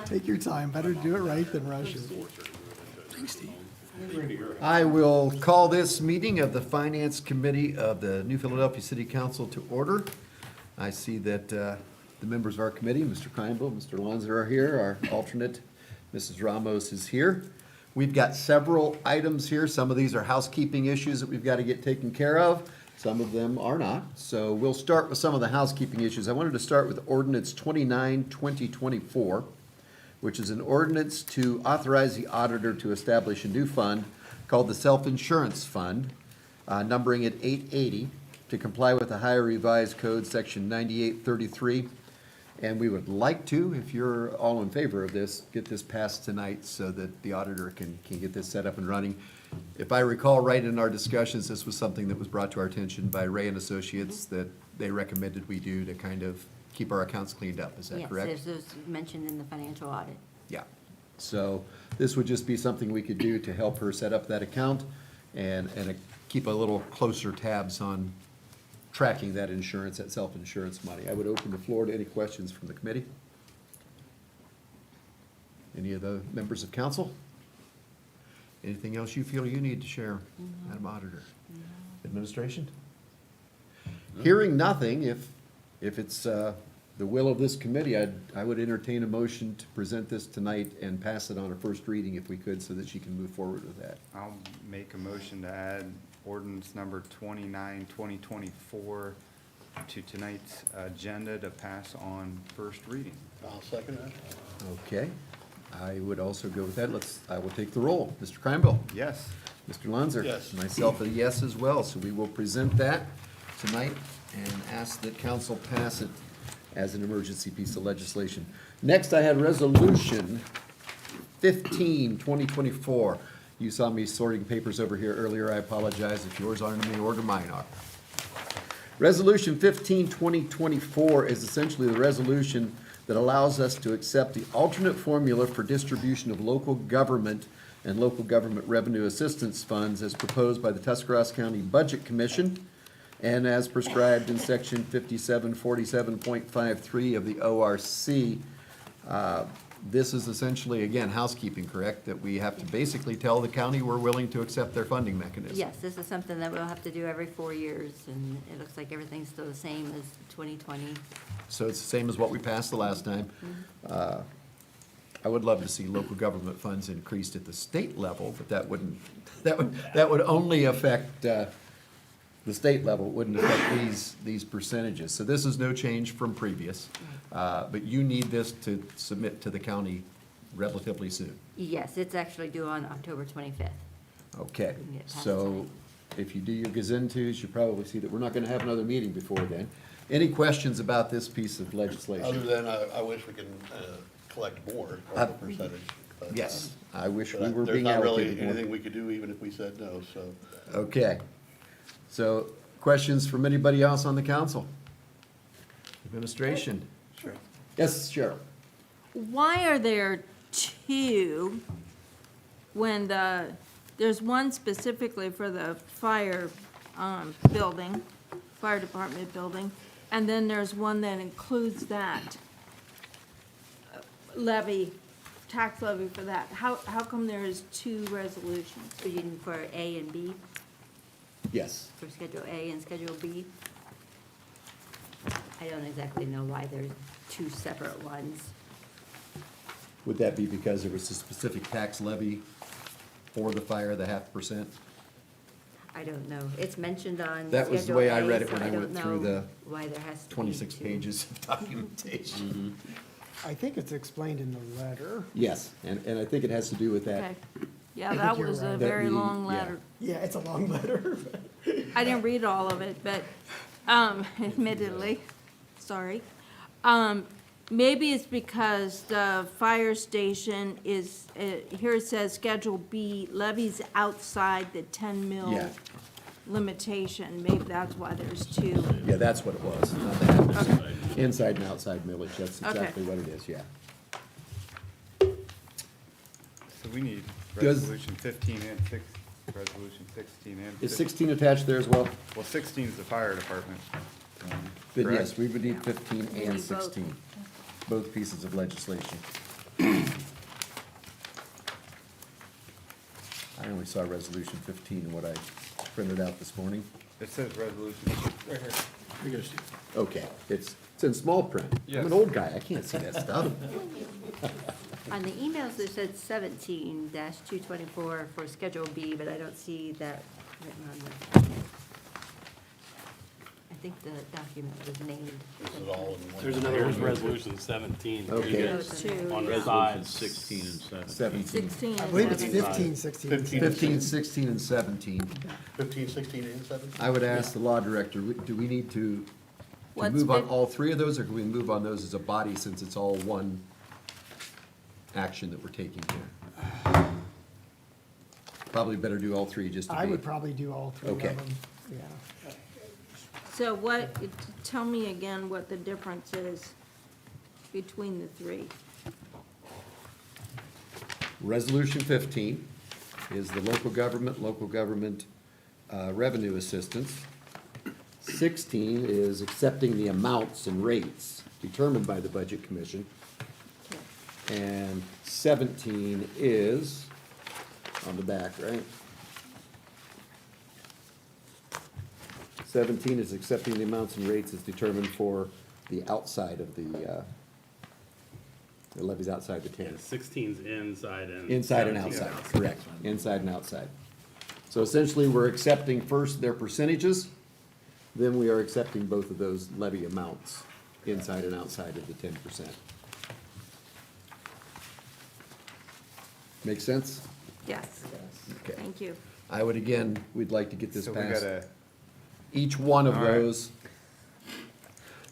Take your time. Better do it right than rush it. I will call this meeting of the Finance Committee of the New Philadelphia City Council to order. I see that the members of our committee, Mr. Kreinbill, Mr. Lanza are here. Our alternate, Mrs. Ramos, is here. We've got several items here. Some of these are housekeeping issues that we've got to get taken care of. Some of them are not. So we'll start with some of the housekeeping issues. I wanted to start with Ordinance 29, 2024, which is an ordinance to authorize the auditor to establish a new fund called the Self-Insurance Fund, numbering it 880, to comply with the Ohio Revised Code, Section 9833. And we would like to, if you're all in favor of this, get this passed tonight so that the auditor can get this set up and running. If I recall right in our discussions, this was something that was brought to our attention by Ray and Associates that they recommended we do to kind of keep our accounts cleaned up. Is that correct? Yes, there's mentioned in the financial audit. Yeah. So this would just be something we could do to help her set up that account and keep a little closer tabs on tracking that insurance, that self-insurance money. I would open the floor to any questions from the committee. Any of the members of council? Anything else you feel you need to share, Madam Auditor? Administration? Hearing nothing, if it's the will of this committee, I would entertain a motion to present this tonight and pass it on a first reading if we could, so that she can move forward with that. I'll make a motion to add ordinance number 29, 2024 to tonight's agenda to pass on first reading. I'll second that. Okay, I would also go with that. I will take the roll. Mr. Kreinbill? Yes. Mr. Lanzer? Yes. Myself a yes as well, so we will present that tonight and ask that council pass it as an emergency piece of legislation. Next, I had Resolution 15, 2024. You saw me sorting papers over here earlier. I apologize if yours aren't in the order mine are. Resolution 15, 2024 is essentially the resolution that allows us to accept the alternate formula for distribution of local government and local government revenue assistance funds as proposed by the Tuscarawas County Budget Commission and as prescribed in section 5747.53 of the ORC. This is essentially, again, housekeeping, correct? That we have to basically tell the county we're willing to accept their funding mechanism. Yes, this is something that we'll have to do every 4 years, and it looks like everything's still the same as 2020. So it's the same as what we passed the last time. I would love to see local government funds increased at the state level, but that would only affect the state level. It wouldn't affect these percentages. So this is no change from previous, but you need this to submit to the county relatively soon. Yes, it's actually due on October 25th. Okay, We can get past so tonight. if you do your gazetteers, you probably see that we're not gonna have another meeting before then. Any questions about this piece of Other legislation? than, I wish we could collect more of the percentage. but, Yes, I wish but we were There's being not really allocated more. anything we could do even if we said no, so. Okay, so questions from anybody else on the council? Administration? Sure. Yes, Cheryl? Why are there two when there's one specifically for the fire building, fire department building, and then there's one that includes that levy, tax levy for that? How come there is two resolutions? So you need for A and B, Yes. for Schedule A and Schedule B? I don't exactly know why there's two separate ones. Would that be because there was a specific tax levy for the fire, the 0.5%? I don't know. It's mentioned on That was the Schedule way I A, read it so when I don't went through know the why there has to be 26 two. pages of documentation. I think it's explained in the letter. Yes, and I think it has to do with that. Okay. Yeah, I that think you're was a right. very That we- long yeah. letter. Yeah, it's a long letter. I didn't read all of it, but, admittedly, sorry. Maybe it's because the fire station is, here it says Schedule B levies outside the 10 mil Yeah. limitation. Maybe that's why there's two. Yeah, that's what it was, not the 0.5%. Inside and outside millage, that's Okay. exactly what it is, yeah. So we need Does- resolution 15 and 6, resolution 16 and 15. Is 16 attached there as well? Well, 16 is the fire department. Then Correct. yes, we would need 15 We and need both. 16, both pieces of legislation. I only saw resolution 15 in what I printed out this morning. It says resolution. Right here. Here you go, Steve. Okay, it's in small print. I'm Yes. an old guy, I can't see that stuff. On the emails, it said 17-224 for Schedule B, but I don't see that written on the, I think the document was named. This is all in one. There's another one, resolution 17. Okay. Those two, On the yeah. side, 16 and 17. 17. 16 I and believe it's 17. 15, 16. 15, 16, and 17. 15, 16, and 17? I would ask the law director, do we need to What's move on fif- all three of those, or can we move on those as a body since it's all one action that we're taking here? Probably better do all three just to be. I would probably do all three of Okay. them, yeah. So what, tell me again what the difference is between the three. Resolution 15 is the local government revenue assistance. 16 is accepting the amounts and rates determined by the Budget Commission. Okay. And 17 is on the back, right? 17 is accepting the amounts and rates as determined for the outside of the levies outside the Yeah, town. 16's inside and. Inside and 17's outside, correct, inside and outside. So essentially, we're accepting first their percentages, then we are accepting both of those levy amounts, inside and outside of the 10%. Make sense? Yes, Okay. thank you. I would again, we'd like to get this So we passed. gotta Each one of All right. those,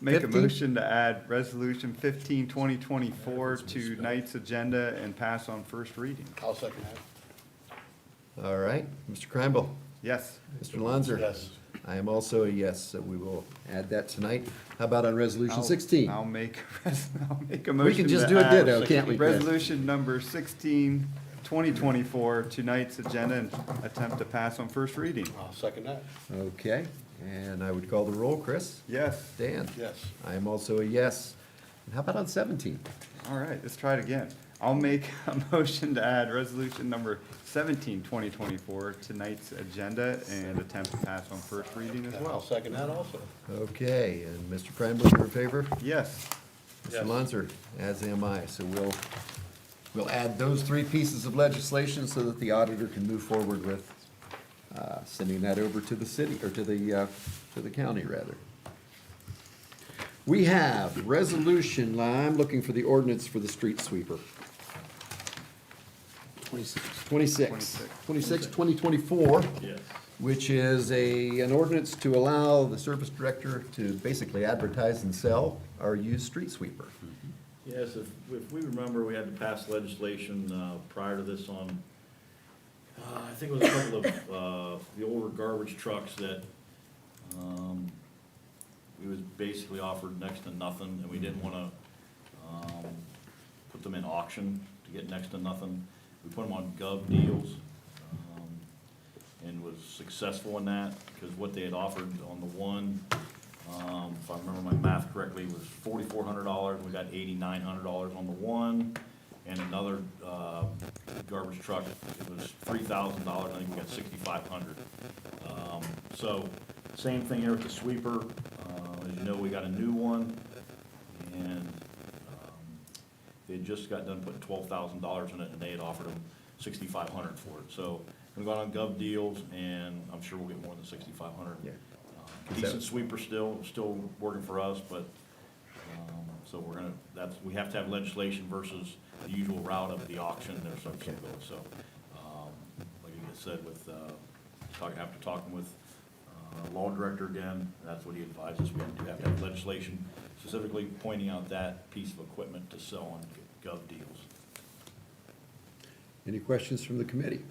make a 15? motion to add resolution 15, 2024 to tonight's agenda and pass on first reading. I'll second that. all right, Mr. Kreinball, Yes. Mr. Lanzer. Yes. I am also a yes, so we will add that tonight. How about on resolution I'll- 16? I'll make a motion. We can just to do a add ditto, can't we, Chris? Resolution number 16, 2024, tonight's agenda and attempt to pass on first reading. I'll second that. Okay, and I would call the roll, Chris? Yes. Dan? Yes. I am also a yes. And how about on 17? All right, let's try it again. I'll make a motion to add resolution number 17, 2024, tonight's agenda and attempt to pass on first reading as I'll well. second that also. Okay, and Mr. Kreinball, you're in favor? Yes. Mr. Lanzer, as am I, so we'll add those three pieces of legislation so that the auditor can move forward with sending that over to the city, or to the county, rather. We have resolution, I'm looking for the ordinance for the street sweeper. 26, 2024. Yes. Which is an ordinance to allow the service director to basically advertise and sell our used street sweeper. Yes, if we remember, we had to pass legislation prior to this on, I think it was a couple of the older garbage trucks that we was basically offered next to nothing, and we didn't want to put them in auction to get next to nothing. We put them on Gov Deals and was successful in that, because what they had offered on the one, if I remember my math correctly, was $4,400. We got $8,900 on the one, and another garbage truck, it was $3,000. I think we got $6,500. So same thing here with the sweeper. As you know, we got a new one, and they had just got done putting $12,000 in it, and they had offered them $6,500 for it. So we got on Gov Deals, and I'm sure we'll get more than $6,500. Yeah. Decent sweeper still working for us, but, so we're gonna, we have to have legislation versus the usual route of the auction, there's some, so, like I said, with, after talking with, law director again, that's what he advised us, we have to have legislation specifically pointing out that piece of equipment to sell on Gov Deals. Any questions from the committee?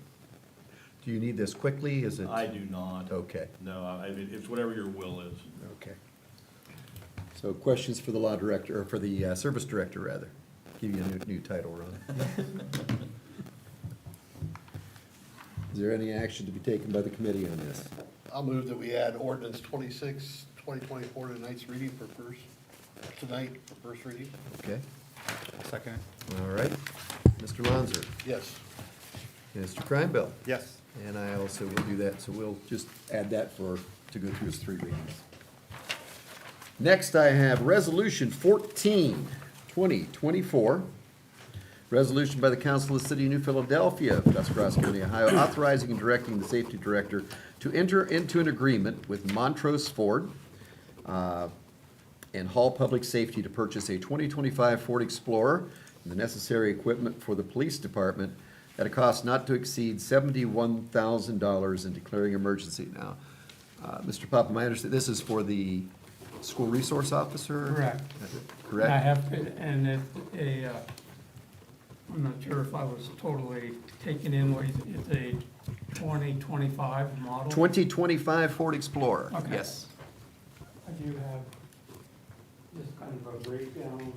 Do you need this quickly? Is it? I do not. Okay, No, it's whatever your will is. okay. So questions for the law director, or for the service director, rather? Give you a new title, Ron. Is there any action to be taken by the committee on this? I'll move that we add ordinance 26, 2024 to tonight's reading tonight for first reading. Okay, I'll second it. All right. Mr. Lonzer, Yes. Mr. Kreinbill, Yes. and I also will do that, so we'll just add that to go through as 3 readings. Next, I have Resolution 14, 2024. Resolution by the Council of the City of New Philadelphia, Tuscarawas County, Ohio, authorizing and directing the Safety Director to enter into an agreement with Montrose Ford and Hall Public Safety to purchase a 2025 Ford Explorer and the necessary equipment for the police department at a cost not to exceed $71,000 and declaring emergency. Now, Mr. Papa, my understanding, this is for the school resource officer? Correct. Correct? I have, and I'm not sure if I was totally taken in, it's a 2025 model. 2025 Ford Explorer, Okay. yes. I do have just kind of a breakdown.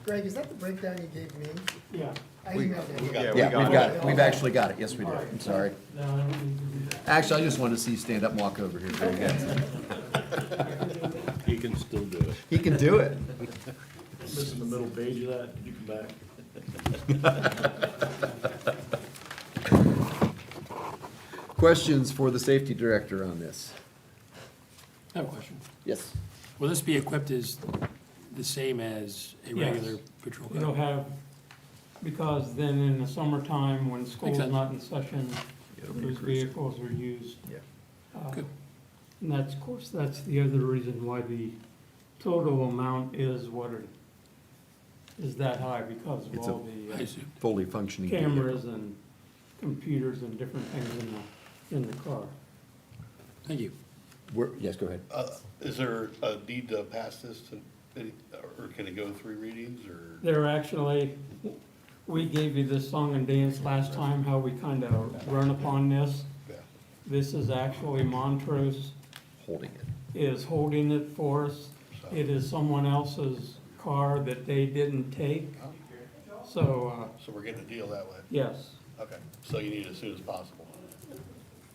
Greg, is that the breakdown you gave me? Yeah. I We- emailed it. got it. Yeah, we've got it. We've actually got it. Yes, we do. I'm sorry. No, I don't need to do that. Actually, I just wanted to see you stand up and walk over here. Very good. He can still do it. He can do it. Missing the middle page of that, could you come back? Questions for the safety director on this? I have a question. Yes. Will this be equipped as the same as a Yes. regular patrol It'll car? have, because then in the summertime, when school's sense. not in session, It'll be those cruising. vehicles are used. Yeah. Good. And that's, of course, that's the other reason why the total amount is what it is that high, because of It's a- all I the see. Fully functioning. vehicle. cameras and computers and different things in the car. Thank you. Yes, go ahead. Is there a need to pass this to, or can it go 3 readings, or? They're actually, we gave you this song and dance last time, how we kind of run upon this. Yeah. This is actually Montrose Holding it. is holding it for us. It is someone else's car that they didn't take. So, So we're getting a deal that way? yes, Okay, so you need it as soon as possible?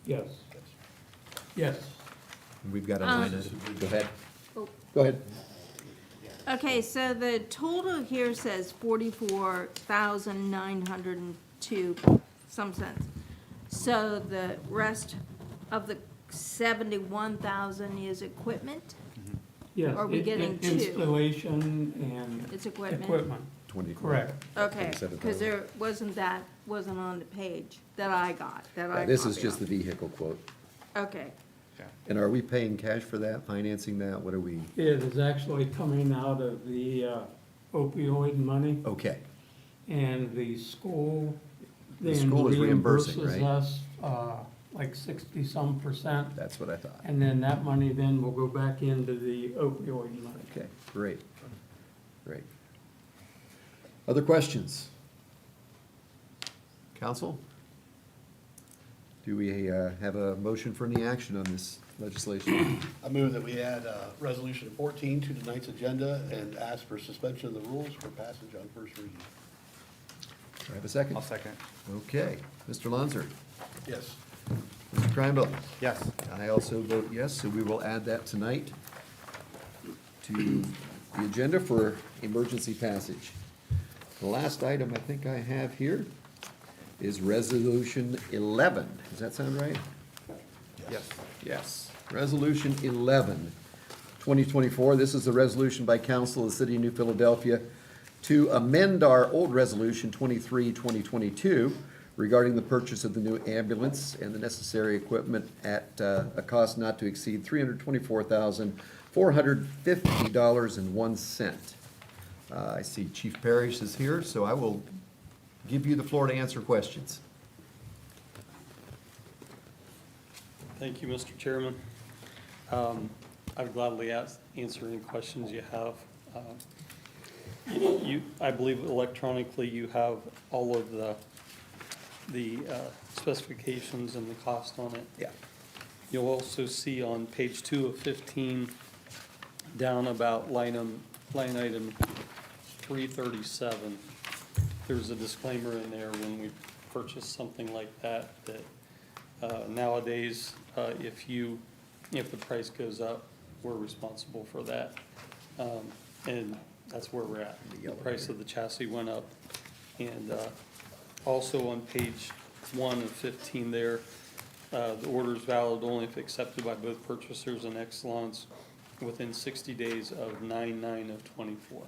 yes, yes. We've got a line item. Go ahead. Oh. Go ahead. Okay, so the total here says 44,902 some cents. So the rest of the 71,000 is equipment? Yes. Are we getting two? Installation and It's equipment? equipment, 20. correct. Okay, 27,000. because there wasn't on the page that I got, that I This is copied just the off. vehicle quote. Okay, And are we paying cash for that, financing that? What are we? It is actually coming out of the opioid money, Okay. and the school The then school is reimbursing, reimburses right? us like 60-some percent. That's what I thought. And then that money then will go back into the opioid money. Okay, great. Great. Other questions? Council? Do we have a motion for any action on this legislation? I move that we add Resolution 14 to tonight's agenda and ask for suspension of the rules for passage on first reading. Do I have a second? I'll second. Okay. Mr. Lonzer? Yes. Mr. Kreinbill? Yes. I also vote yes, so we will add that tonight to the agenda for emergency passage. The last item I think I have here is Resolution 11. Does that sound right? Yes. Yes. Resolution 11, 2024. This is a resolution by council of the city of New Philadelphia to amend our old resolution 23, 2022 regarding the purchase of the new ambulance and the necessary equipment at a cost not to exceed $324,450.01. I see Chief Parrish is here, so I will give you the floor to answer questions. Thank you, Mr. Chairman. I'd gladly answer any questions you have. I believe electronically you have all of the specifications and the cost on it. Yeah. You'll also see on page 2 of 15, down about line item 337, there's a disclaimer in there when we purchase something like that, that nowadays, if the price goes up, we're responsible for that. And that's where we're at. The price of the chassis went up. And also on page 1 of 15 there, the order is valid only if accepted by both purchasers and Exelon's within 60 days of 9/9/24.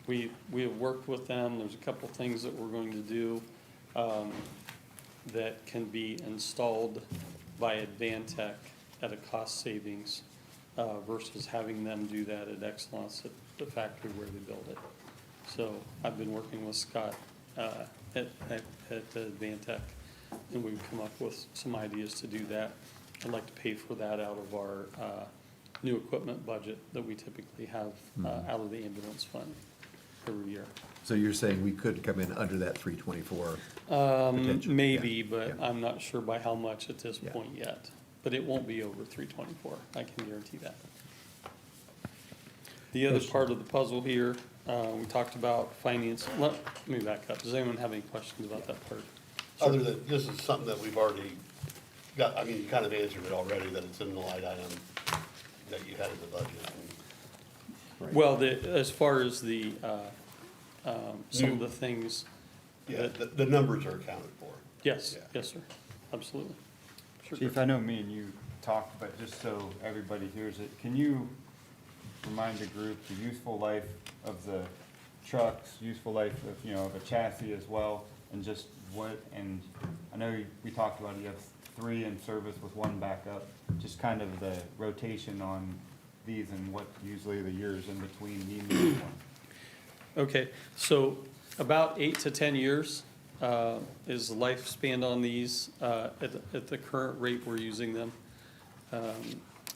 We have worked with them. There's a couple things that we're going to do that can be installed by Advantech at a cost savings versus having them do that at Exelon at the factory where they build it. So I've been working with Scott at Advantech, and we've come up with some ideas to do that. I'd like to pay for that out of our new equipment budget that we typically have out of the ambulance fund every year. So you're saying we could come in under that 324? Potential, Maybe, yeah, but yeah. I'm not sure by how much at this Yeah. point yet. But it won't be over 324, I can guarantee that. The other part of the puzzle here, we talked about finance. Let me back up. Does anyone have any questions about that part? Other than, this is something that we've already got, I mean, you kind of answered it already, that it's in the line item that you had in the budget. Well, as far as the, some of the things, Yeah, the numbers are accounted for. yes, Yeah. yes, sir, absolutely. Sure. Chief, I know me and you talked, but just so everybody hears it, can you remind the group the useful life of the trucks, useful life of, you know, of a chassis as well, and just what, and I know we talked about you have 3 in service with 1 backup, just kind of the rotation on these and what usually the years in between needing one. Okay, so about 8 to 10 years is the lifespan on these at the current rate we're using them.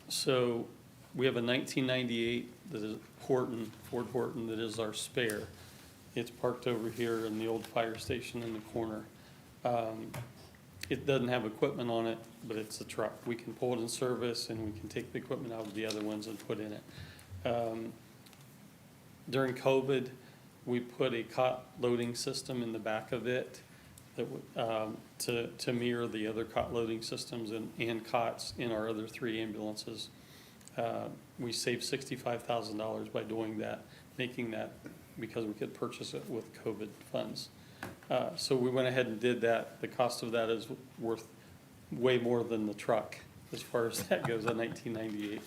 So we have a 1998 that is Ford Horton, that is our spare. It's parked over here in the old fire station in the corner. It doesn't have equipment on it, but it's a truck. We can pull it in service and we can take the equipment out of the other ones and put in it. During COVID, we put a cot loading system in the back of it that would, to mirror the other cot loading systems and cots in our other 3 ambulances. We saved $65,000 by doing that, making that, because we could purchase it with COVID funds. So we went ahead and did that. The cost of that is worth way more than the truck as far as that goes, in 1998.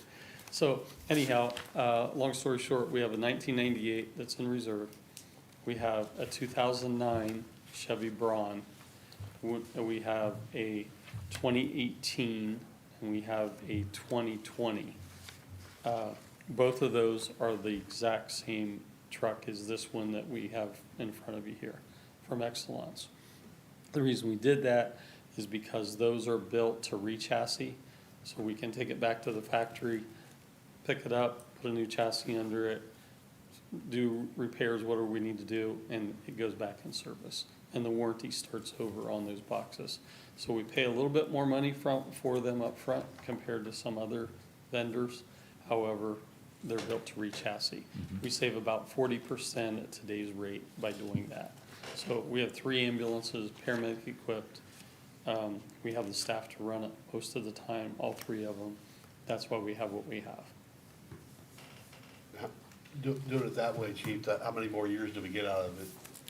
So anyhow, long story short, we have a 1998 that's in reserve. We have a 2009 Chevy Braun. We have a 2018, and we have a 2020. Both of those are the exact same truck as this one that we have in front of you here from Exelon's. The reason we did that is because those are built to re-chassis, so we can take it back to the factory, pick it up, put a new chassis under it, do repairs, whatever we need to do, and it goes back in service. And the warranty starts over on those boxes. So we pay a little bit more money for them up front compared to some other vendors. However, they're built to re-chassis. We save about 40% at today's rate by doing that. So we have 3 ambulances, paramedic equipped. We have the staff to run it most of the time, all 3 of them. That's why we have what we have. Doing it that way, Chief, how many more years do we get out of it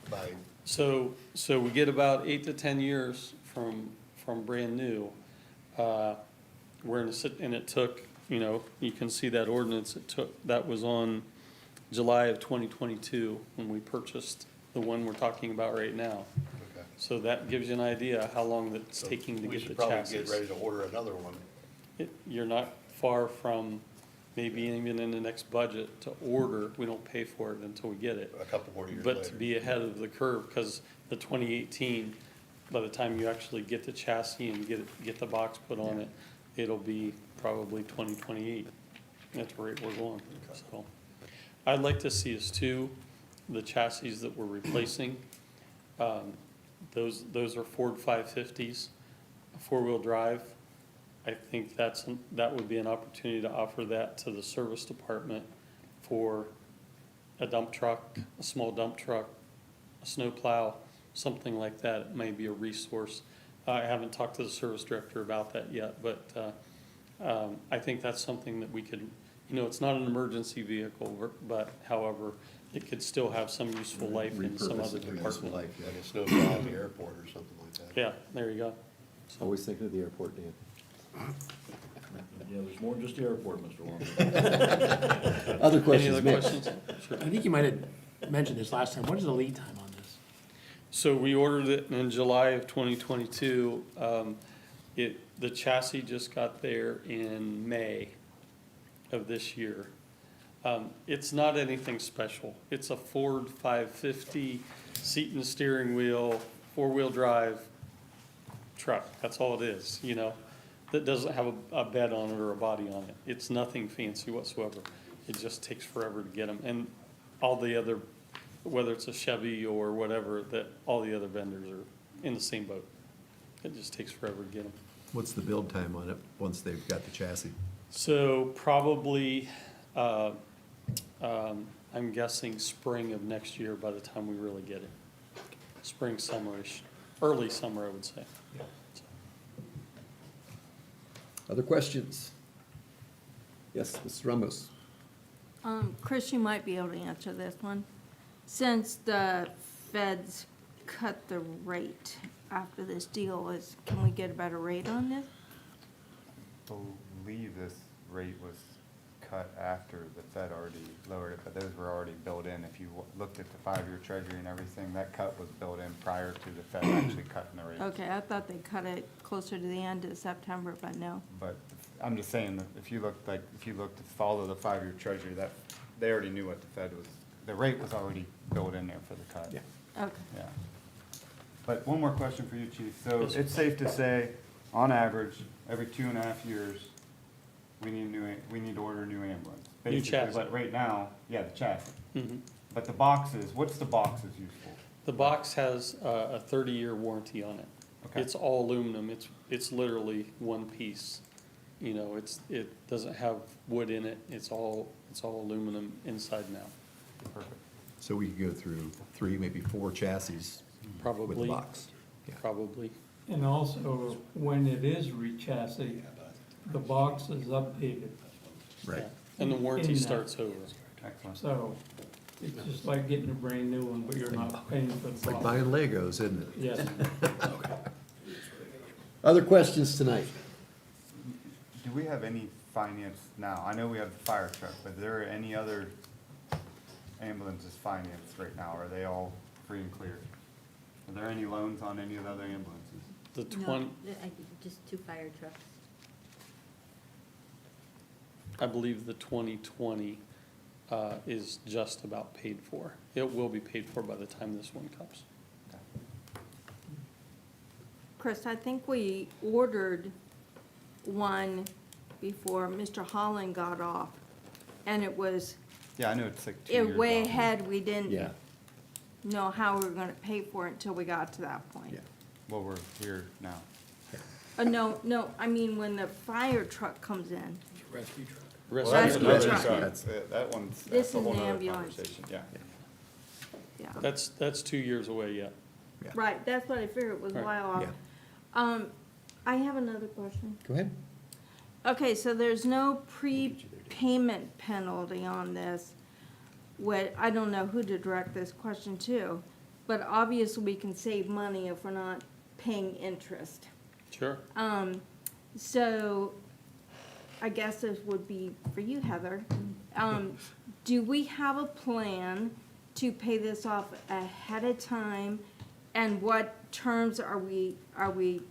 by? So we get about 8 to 10 years from brand new. And it took, you know, you can see that ordinance, that was on July of 2022 when we purchased the one we're talking about right now. Okay. So that gives you an idea how long it's So taking to we get the should probably chassis. get ready to order another one. You're not far from maybe even in the next budget to order. We don't pay for it until we get it. A couple more years But later. to be ahead of the curve, because the 2018, by the time you actually get the chassis and get the box put on it, it'll be probably 2028. That's the rate we're going. So I'd like to see us too, the chassis that we're replacing, those are Ford 550s, 4-wheel drive. I think that would be an opportunity to offer that to the service department for a dump truck, a small dump truck, a snow plow, something like that. It may be a resource. I haven't talked to the service director about that yet, but I think that's something that we could, you know, it's not an emergency vehicle, but however, it could still have some useful life in some Repurpose other it for useful department. life, yeah. Like a snowplow at the airport or something like that. Yeah, there you go. Always thinking of the airport, Dan. Yeah, there's more than just the airport, Mr. Long. Other Any questions, other Mitch? questions? Sure. I think you might have mentioned this last time. What is the lead time on this? So we ordered it in July of 2022. The chassis just got there in May of this year. It's not anything special. It's a Ford 550, seat and steering wheel, four-wheel drive truck. That's all it is, you know? That doesn't have a bed on it or a body on it. It's nothing fancy whatsoever. It just takes forever to get them. And all the other, whether it's a Chevy or whatever, that all the other vendors are in the same boat. It just takes forever to get them. What's the build time on it, once they've got the chassis? So probably, I'm guessing spring of next year by the time we really get it. Spring, summerish, early summer, I would say. Other questions? Yes, Mrs. Ramos? Chris, you might be able to answer this one. Since the feds cut the rate after this deal, can we get a better rate on this? Believe this rate was cut after the Fed already lowered it, but those were already built in. If you looked at the 5-year treasury and everything, that cut was built in prior to the Fed actually cutting the rate. Okay, I thought they cut it closer to the end of September, but no. But I'm just saying that if you looked to follow the 5-year treasury, that, they already knew what the Fed was, the rate was already built in there for the cut. Yeah. Okay. Yeah. But one more question for you, Chief. So Yes, sir. it's safe to say, on average, every 2.5 years, we need to order a new ambulance. New Basically, chassis. but right now, yeah, the chassis. Mhm. But the boxes, what's the boxes used for? The box has a 30-year warranty on it. Okay. It's all aluminum. It's literally one piece. You know, it doesn't have wood in it. It's all aluminum inside and out. Perfect. So we could go through 3, maybe 4 chassis with the Probably, box. Yeah. probably. And also, when it is re-chassis, the box is updated. Right. Yeah. And the warranty In that. starts over. Excellent. So it's just like getting a brand new one, but you're not paying for It's the like box. buying Legos, isn't it? Yes. Other questions tonight? Do we have any finance now? I know we have the fire truck, but are there any other ambulances financed right now? Are they all free and clear? Are there any loans on any of the other ambulances? The No, 20, just 2 fire trucks. I believe the 2020 is just about paid for. It will be paid for by the time this one comes. Chris, I think we ordered one before Mr. Holland got off, and it was, Yeah, I know it's like 2 years way out. ahead, we didn't Yeah, know how we were gonna pay for it until we got to that point. yeah. Well, we're here now. No, I mean, when the fire truck comes in, Rescue truck. Well, Rescue that's truck. another- That one's, This that's a is whole the nother ambulance. conversation, yeah. yeah. That's 2 years away yet. Yeah. Right, that's what I figured, it was a Right. while off. Yeah. I have another question. Go ahead. Okay, so there's no prepayment penalty on this. I don't know who to direct this question to, but obviously we can save money if we're not paying interest. Sure. So I guess this would be for you, Heather. Do we have a plan to pay this off ahead of time? And what terms are we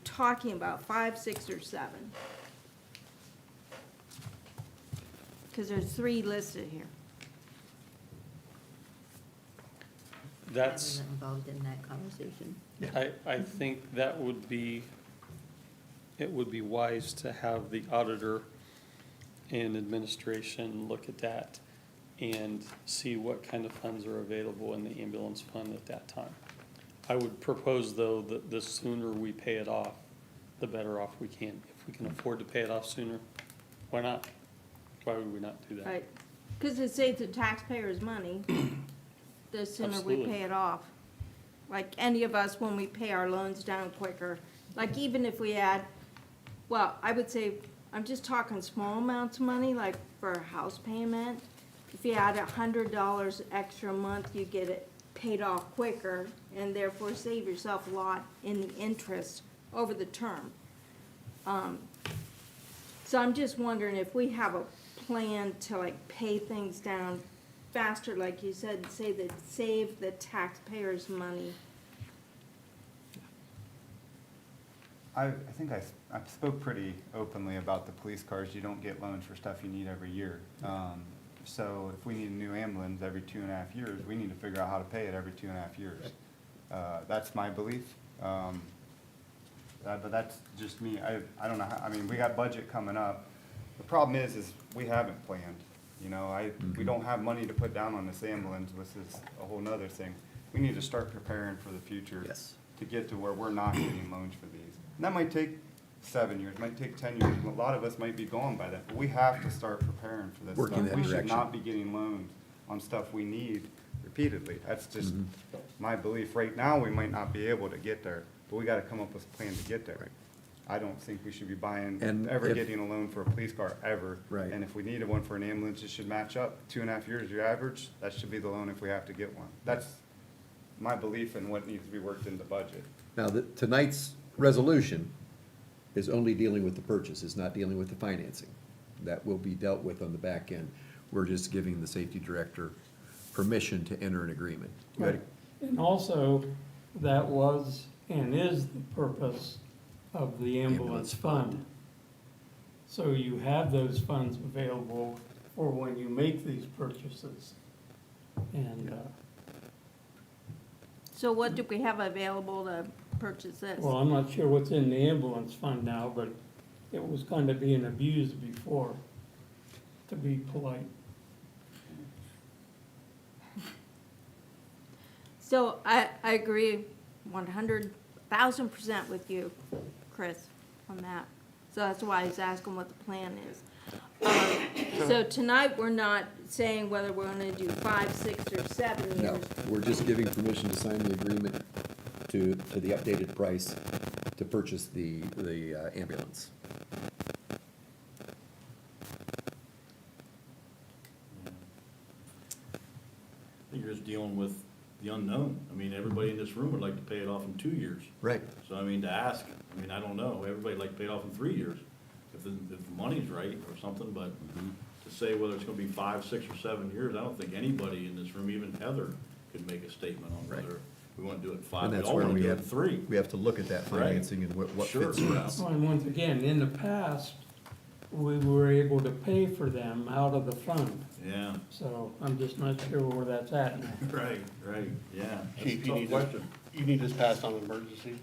talking about, 5, 6, or 7? Because there's 3 listed here. I That's, wasn't involved in that conversation. I think that it would be wise to have the auditor and administration look at that and see what kind of funds are available in the ambulance fund at that time. I would propose, though, that the sooner we pay it off, the better off we can. If we can afford to pay it off sooner, why not? Why would we not do that? Right, because it saves the taxpayers money, the sooner we Absolutely. pay it off. Like any of us, when we pay our loans down quicker, like even if we add, well, I would say I'm just talking small amounts of money, like for a house payment. If you add $100 extra a month, you get it paid off quicker and therefore save yourself a lot in the interest over the term. So I'm just wondering if we have a plan to like pay things down faster, like you said, save the taxpayers money. I think I spoke pretty openly about the police cars. You don't get loans for stuff you need every year. So if we need a new ambulance every 2.5 years, we need to figure out how to pay it every 2.5 years. That's my belief. But that's just me. I don't know how, I mean, we got budget coming up. The problem is we haven't planned. You know, we don't have money to put down on this ambulance, which is a whole nother thing. We need to start preparing for the future. Yes. To get to where we're not getting loans for these. And that might take 7 years, might take 10 years. A lot of us might be gone by then, but we have to start preparing for this Working stuff. that We should direction. not be getting loans on stuff we need repeatedly. That's just my belief. Right now, we might not be able to get there, but we gotta come up with a plan to get there. I don't think we should be buying, And ever if- getting a loan for a police car, ever. Right. And if we needed one for an ambulance, it should match up. 2.5 years, your average, that should be the loan if we have to get one. That's my belief in what needs to be worked in the budget. Now, tonight's resolution is only dealing with the purchase, is not dealing with the financing. That will be dealt with on the back end. We're just giving the safety director permission to enter an agreement. You had a- And also, that was and is the purpose of the ambulance fund. So you have those funds available for when you make these purchases. And, So what do we have available to purchase this? well, I'm not sure what's in the ambulance fund now, but it was kind of being abused before, to be polite. So I agree 100,000% with you, Chris, on that. So that's why I was asking what the plan is. So tonight, we're not saying whether we're gonna do 5, 6, or 7 No, years. we're just giving permission to sign the agreement to the updated price to purchase the ambulance. You're just dealing with the unknown. I mean, everybody in this room would like to pay it off in 2 years. Right. So I mean, to ask, I mean, I don't know, everybody'd like to pay it off in 3 years, if the money's right or something, but to say whether it's gonna be 5, 6, or 7 years, I don't think anybody in this room, even Heather, could make a statement on Right. whether we wanna do it 5, And we that's all where wanna we do it have, in 3. we have to look at that Right. financing and what Sure. fits for us. Well, and once again, in the past, we were able to pay for them out of the fund. Yeah, So I'm just not sure where that's at now. right, yeah. That's a Chief, you tough need question. you need this passed on emergency?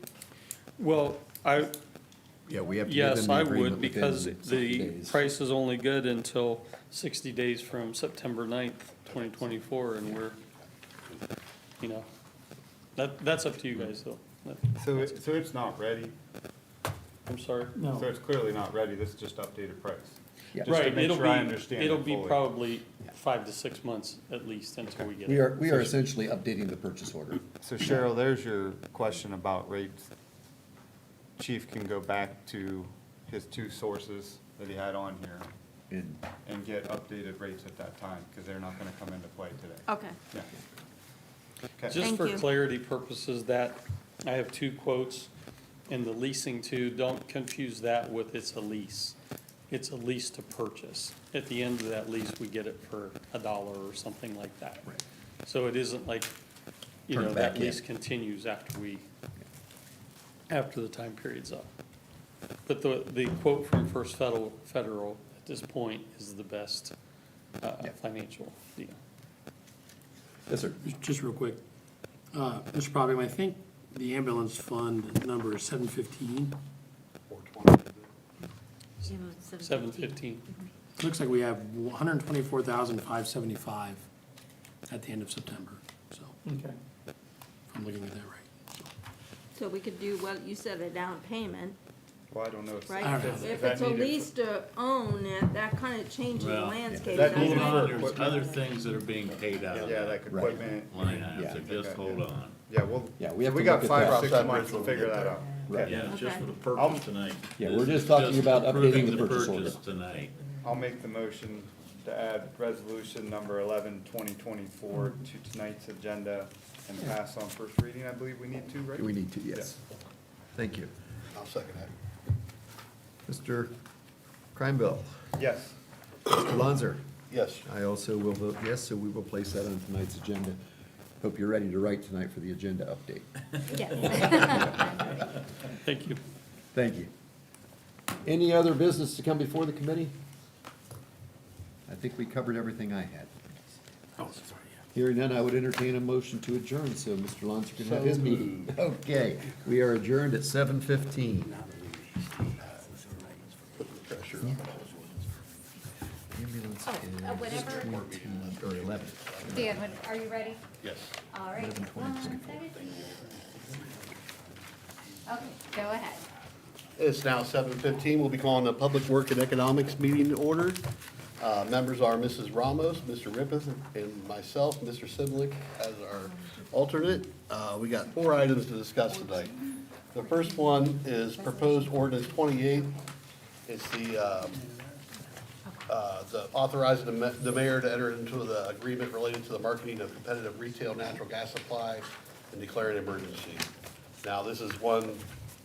Well, Yeah, we have to give them yes, the I agreement would, within because 60 the days. price is only good until 60 days from September 9th, 2024, and we're, you know, that's up to you guys, though. So it's not ready? I'm sorry. No. So it's clearly not ready, this is just updated price? Yeah. Just to Right, make it'll sure I be, understand it'll it be fully. probably 5 to 6 months at least until we get We it. are essentially updating the purchase order. So Cheryl, there's your question about rates. Chief can go back to his 2 sources that he had on here And and get updated rates at that time, because they're not gonna come into play today. Okay. Yeah. Okay. Just Thank for you. clarity purposes, that, I have 2 quotes, and the leasing too, don't confuse that with it's a lease. It's a lease to purchase. At the end of that lease, we get it for $1 or something like that. Right. So it isn't like, you Turn know, it that back in. lease continues after the time period's up. But the quote from First Federal at this point is the best financial deal. Yes, sir. Just real quick, Mr. Problem, I think the ambulance fund number is 715. 715. Looks like we have 124,575 at the end of September, so, Okay. if I'm looking at that right. So we could do what you said, a down payment, Well, I don't know if. right? All right. If that it's a needed for- lease to own, that kind of changes the Well, landscape. That doesn't needed it? for There's other things that are being paid out of Yeah, that like Right. equipment. line item, so Yeah. just hold on. Yeah, well, Yeah, we have we to got look at 5 that. or 6 months to figure that out. Right. Yeah, it's just for the I'll- purchase tonight. Yeah, we're just talking about approving updating the purchase order. Tonight. I'll make the motion to add resolution number 11/2024 to tonight's agenda and pass on first reading, I believe we need to, right? We need to, yes. Thank you. I'll second that. Mr. Kreinbill, Yes. Mr. Lanzer. Yes. I also will vote yes, so we will place that on tonight's agenda. Hope you're ready to write tonight for the agenda update. Yes. Thank you. Thank you. Any other business to come before the committee? I think we covered everything I had. Oh, sorry, yeah. Hearing none, I would entertain a motion to adjourn, so Mr. Lanzer can have his So meeting. Okay, we are adjourned at 7:15. Put the pressure on. Ambulance Oh, whatever. is 20, or 11. Dan, are you ready? Yes. All right. 1 second. Okay, go ahead. It's now 7:15. We'll be calling the Public Work and Economics meeting to order. Members are Mrs. Ramos, Mr. Rippeth, and myself, Mr. Simlick, as our alternate. We got 4 items to discuss tonight. The first one is proposed ordinance 28. It's the authorizing the mayor to enter into the agreement related to the marketing of competitive retail natural gas supply and declaring an emergency. Now, this is one,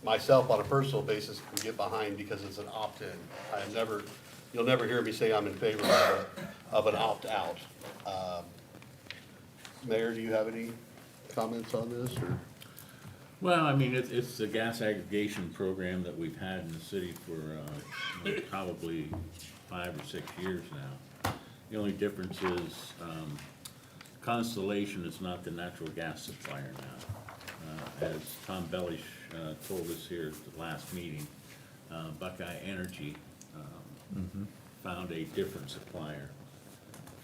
myself, on a personal basis, can get behind because it's an opt-in. I am never, you'll never hear me say I'm in favor of an opt-out. Mayor, do you have any comments on this, or? Well, I mean, it's the gas aggregation program that we've had in the city for, probably 5 or 6 years now. The only difference is, Constellation is not the natural gas supplier now. As Tom Bellish, told us here at the last meeting, Buckeye Energy, found a different supplier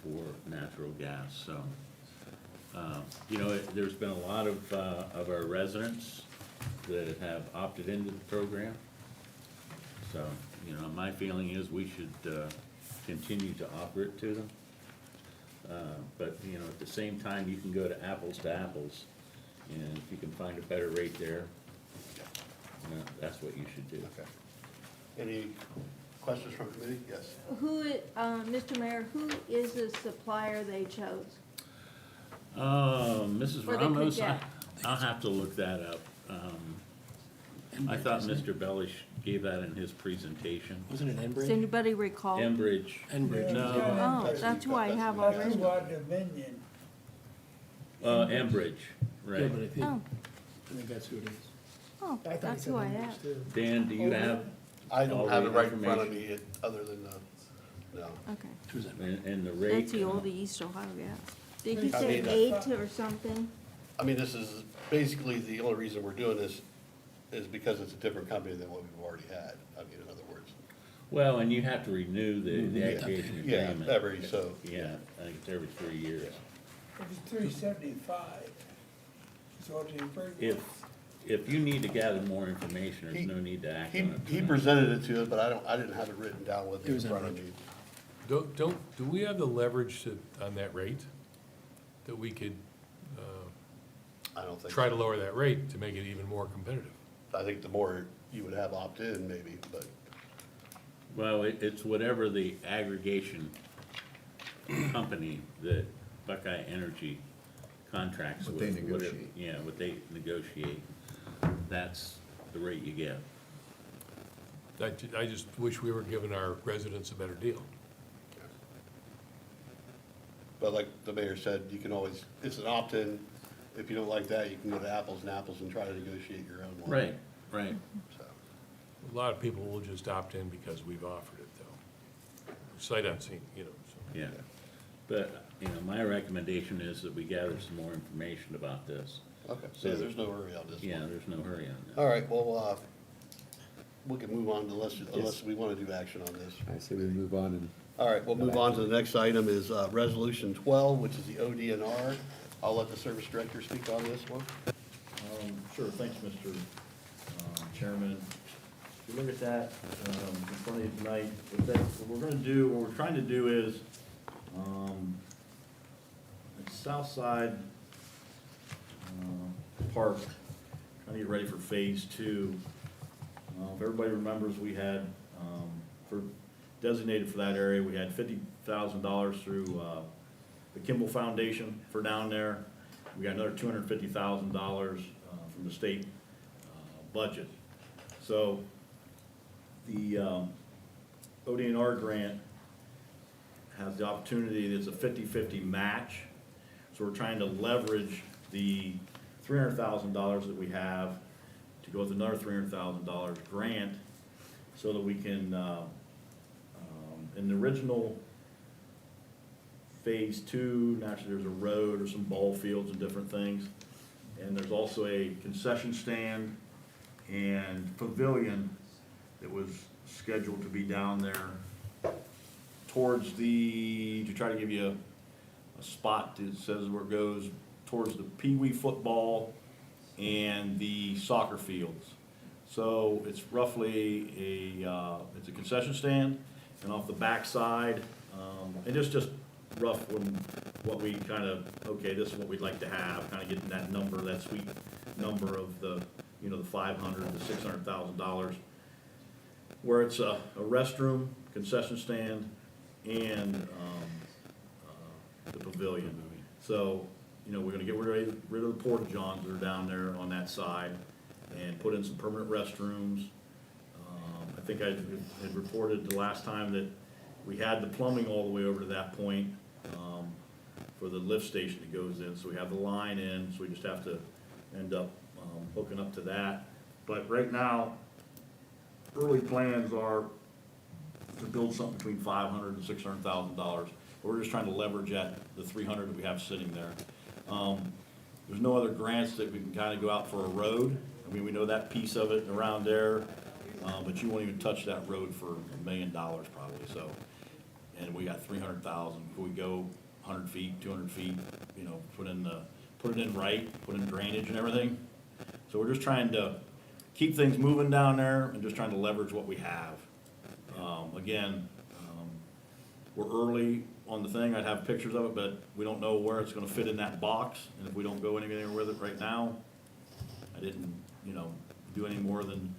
for natural gas, so. You know, there's been a lot of our residents that have opted into the program. So, you know, my feeling is we should continue to offer it to them. But, you know, at the same time, you can go to apples, and if you can find a better rate there, you know, that's what you should do. Okay. Any questions from the committee? Yes. Mr. Mayor, who is the supplier they chose? Mrs. Or they could Ramos, get. I'll have to look that up. I thought Mr. Bellish gave that in his presentation. Wasn't it Does Enbridge? anybody recall? Enbridge. Enbridge. No, Oh, that's who I have already. Dominion. Enbridge, Yeah, right. but Oh, I think that's who it is. oh, that's who I have. Dan, do you have, I don't have it All the right in front of me, other than, no. Okay. Who's that? and the rate? That's the old East Ohio gas. Did you I say mean, 8 or something? I mean, this is, basically, the only reason we're doing this is because it's a different company than what we've already had. I mean, in other words. Well, and you have to renew the aggregation Yeah, agreement. every, so. Yeah, I think it's every 3 years. It's $3.75. So it's very. If you need to gather more information, there's no need to act on it. He tonight. presented it to us, but I didn't have it written down with It me was in front of Enbridge. me. Do we have the leverage on that rate? That we could I don't think. try to lower that rate to make it even more competitive? I think the more you would have opt-in, maybe, but. Well, it's whatever the aggregation company that Buckeye Energy contracts What with. they whatever- negotiate. Yeah, what they negotiate, that's the rate you get. I just wish we were giving our residents a better deal. But like the mayor said, you can always, it's an opt-in. If you don't like that, you can go to Apples and try to negotiate your own one. Right. So, A lot of people will just opt in because we've offered it, though. Sight unseen, you know, so. Yeah. But, you know, my recommendation is that we gather some more information about this. okay, so there's no hurry on this one. Yeah, there's no hurry on that. All right, well, we can move on unless we want to do action on this. I say we move on and All right, we'll move on to the next item is Resolution 12, which is the ODNR. I'll let the service director speak on this one. Sure, thanks, Mr. Chairman. If you look at that, in front of you tonight, what we're trying to do is, at South Side Park, trying to get ready for phase two. If everybody remembers, we had, for, designated for that area, we had $50,000 through, the Kimball Foundation for down there. We got another $250,000, from the state, budget. So, the, ODNR grant has the opportunity, it's a 50-50 match. So we're trying to leverage the $300,000 that we have to go with another $300,000 grant so that we can, in the original phase two, naturally there's a road or some ball fields and different things. And there's also a concession stand and pavilion that was scheduled to be down there towards the, to try to give you a spot that says where it goes towards the Pee-wee football and the soccer fields. So it's roughly it's a concession stand, and off the backside, and it's just rough when, what we kind of, okay, this is what we'd like to have, kind of getting that number, that sweet number of the, you know, the $500,000 to $600,000, where it's a restroom, concession stand, and the pavilion. So, you know, we're gonna get rid of the porta johns that are down there on that side and put in some permanent restrooms. I think I had reported the last time that we had the plumbing all the way over to that point for the lift station that goes in. So we have the line in, so we just have to end up hooking up to that. But right now, early plans are to build something between $500,000 and $600,000. We're just trying to leverage at the 300 that we have sitting there. There's no other grants that we can kind of go out for a road. I mean, we know that piece of it around there, but you won't even touch that road for $1 million probably, so. And we got 300,000. Could we go 100 feet, 200 feet, you know, put it in right, put in drainage and everything? So we're just trying to keep things moving down there and just trying to leverage what we have. Again, we're early on the thing. I'd have pictures of it, but we don't know where it's gonna fit in that box. And if we don't go anywhere with it right now, I didn't, you know, do any more than,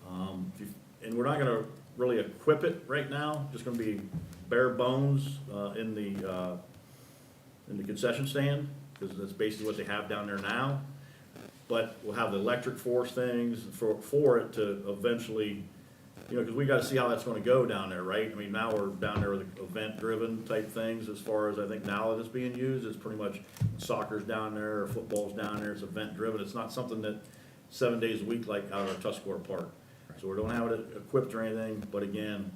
and we're not gonna really equip it right now. Just gonna be bare bones, in the concession stand, because that's basically what they have down there now. But we'll have the electric force things for it to eventually, you know, because we gotta see how that's gonna go down there, right? I mean, now we're down there with event-driven type things as far as I think now that it's being used. It's pretty much soccer's down there or football's down there. It's event-driven. It's not something that 7 days a week like out at Tuscarora Park. So we don't have it equipped or anything, but again,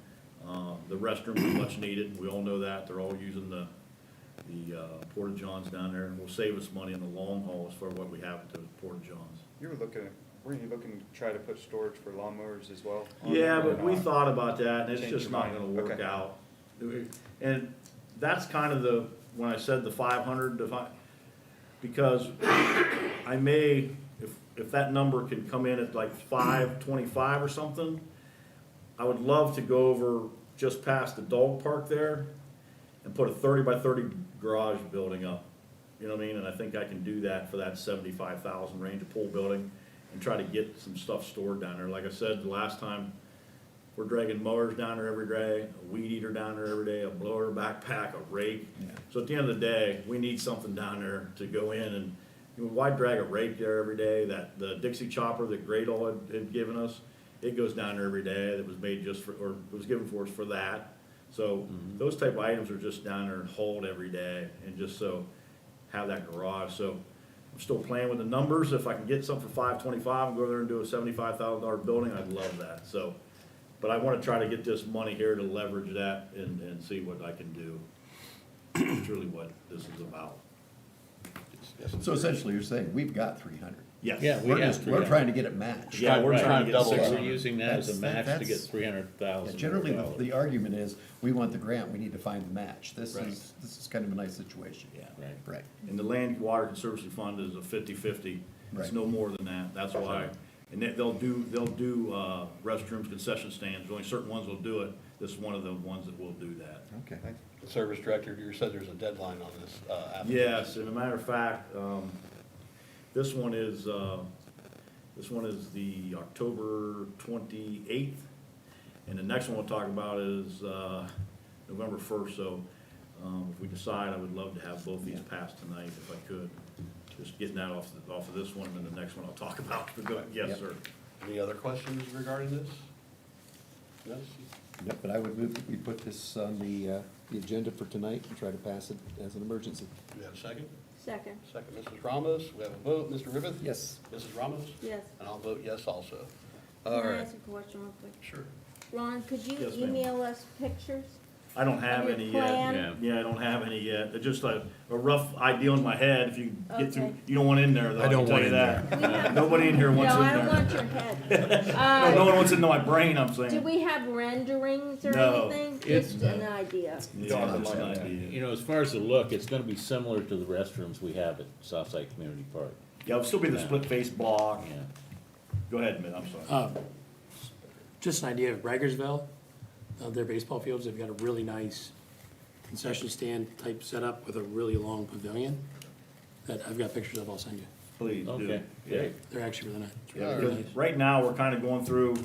the restrooms are much needed. We all know that. They're all using the porta johns down there, and will save us money in the long haul as far as what we have at the porta johns. Were you looking to try to put storage for lawnmowers as well? Yeah, but we thought about that, and it's Change just your not mind. gonna work Okay. out. And that's kind of when I said the 500, because I may, if that number can come in at like 525 or something, I would love to go over just past the dog park there and put a 30 by 30 garage building up. You know what I mean? And I think I can do that for that 75,000 range, a pool building, and try to get some stuff stored down there. Like I said, the last time, we're dragging mowers down there every day, a weed eater down there every day, a blower, backpack, a rake. So at the end of the day, we need something down there to go in and, you know, why drag a rake there every day? That, the Dixie chopper that Gradle had given us, it goes down there every day. That was made just for, or was given for us for that. So those type of items are just down there and hauled every day, and just so have that garage. So I'm still playing with the numbers. If I can get something for 525 and go there and do a $75,000 building, I'd love that. So, but I want to try to get this money here to leverage that and see what I can do. It's really what this is about. So essentially, you're saying, we've got 300. Yes. Yeah, we We're have just, 300. we're trying to get it matched. Yeah, we're Right. trying to double So it. we're using that as a match to get That's- $300,000. Generally, the argument is, we want the grant, we need to find the match. This is kind of a nice situation. Yeah. Right. Right. And the Land Water Conservancy Fund is a 50-50. It's Right. no more than that. That's why. And they'll do restrooms, concession stands. Only certain ones will do it. This is one of the ones that will do that. Okay. The service director, you said there's a deadline on this application. Yes, and a matter of fact, this one is, the This one is the October 28th. And the next one we'll talk about is November 1st. So if we decide, I would love to have both these passed tonight if I could. Just getting that off of this one, and then the next one I'll talk about. Yes, Yep. sir. Any other questions regarding this? Yes? Yep, but I would move that we put this on the agenda for tonight and try to pass it as an emergency. Do we have a second? Second, Second, Mrs. Ramos. We have a vote. Mr. Ribbeth? Yes. Mrs. Ramos? yes. And I'll vote yes also. Can All I right. ask a question real quick? Sure. Ron, could you Yes, ma'am. email us pictures? I don't have Of your any yet. plan? Yeah, I don't have any yet. It's just a rough idea in my head. If you get through, Okay. you don't want in there, though. I don't can tell want you in that. We have- Nobody in here wants in No, there. I don't want your head. No, no one wants into my brain, I'm saying. Do we have renderings or No. anything? It's- Just an idea. Yeah, that's an idea. You know, as far as the look, it's gonna be similar to the restrooms we have at Southside Community Park. Yeah, it'll still be the split face block. Yeah. Go ahead, Mitt, I'm sorry. Just an idea of Bragersville, their baseball fields, they've got a really nice concession stand type setup with a really long pavilion that I've got pictures of, I'll send you. Please do. Okay, Yeah. great. They're actually really nice. It's Yeah, really nice. Right now, we're kind of going through,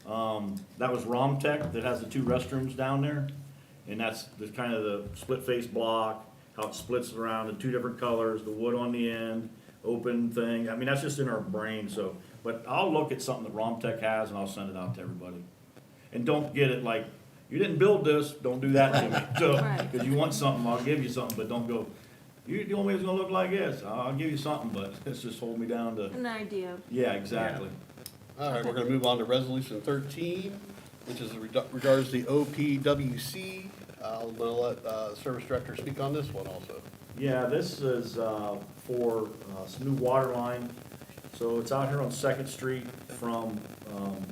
that was Romtech that has the two restrooms down there. And that's the kind of the split face block, how it splits around in two different colors, the wood on the end, open thing. I mean, that's just in our brain, so. But I'll look at something that Romtech has and I'll send it out to everybody. And don't get it like, you didn't build this, don't do that to me. So, Right. if you want something, I'll give you something, but don't go, you told me it's gonna look like this. I'll give you something, but it's just hold me down to, An idea. yeah, exactly. All right, we're gonna move on to resolution 13, which is regards the OPWC. I'm gonna let the service director speak on this one also. Yeah, this is for some new water line. So it's out here on Second Street from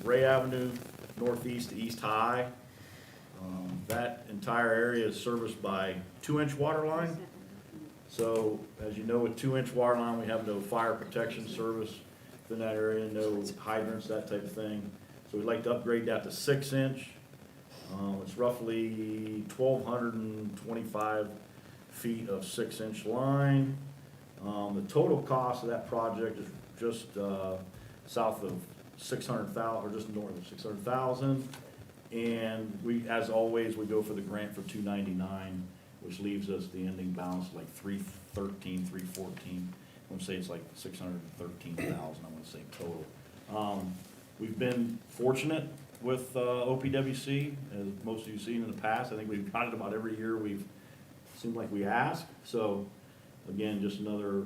Ray Avenue northeast to East High. That entire area is serviced by 2-inch water line. So as you know, with 2-inch water line, we have no fire protection service within that area, no hydrants, that type of thing. So we'd like to upgrade that to 6-inch. It's roughly 1,225 feet of 6-inch line. The total cost of that project is just south of 600,000, or just north of 600,000. And we, as always, we go for the grant for 299, which leaves us the ending balance like 313, 314. I want to say it's like 613,000, I want to say total. We've been fortunate with OPWC, as most of you have seen in the past. I think we've got it about every year we've, seemed like we ask. So, again, just another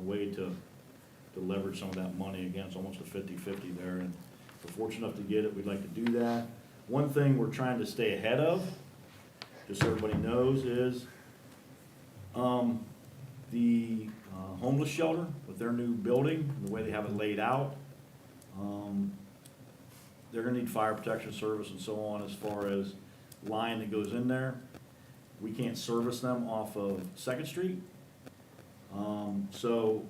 way to leverage some of that money. Again, it's almost a 50-50 there, and if we're fortunate enough to get it, we'd like to do that. One thing we're trying to stay ahead of, just so everybody knows, is the homeless shelter with their new building, the way they have it laid out. They're gonna need fire protection service and so on as far as line that goes in there. We can't service them off of Second Street. So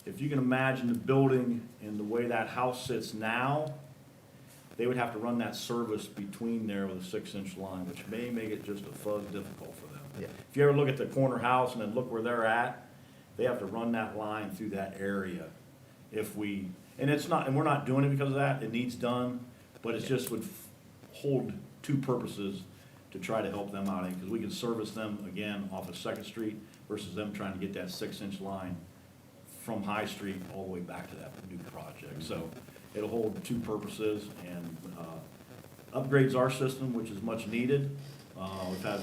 if you can imagine the building and the way that house sits now, they would have to run that service between there with a 6-inch line, which may make it just a fuzz difficult for them. Yeah. If you ever look at the corner house and then look where they're at, they have to run that line through that area. If we, and it's not, and we're not doing it because of that, it needs done, but it just would hold two purposes to try to help them out, because we can service them again off of Second Street versus them trying to get that 6-inch line from High Street all the way back to that new project. So it'll hold two purposes and upgrades our system, which is much needed. We've had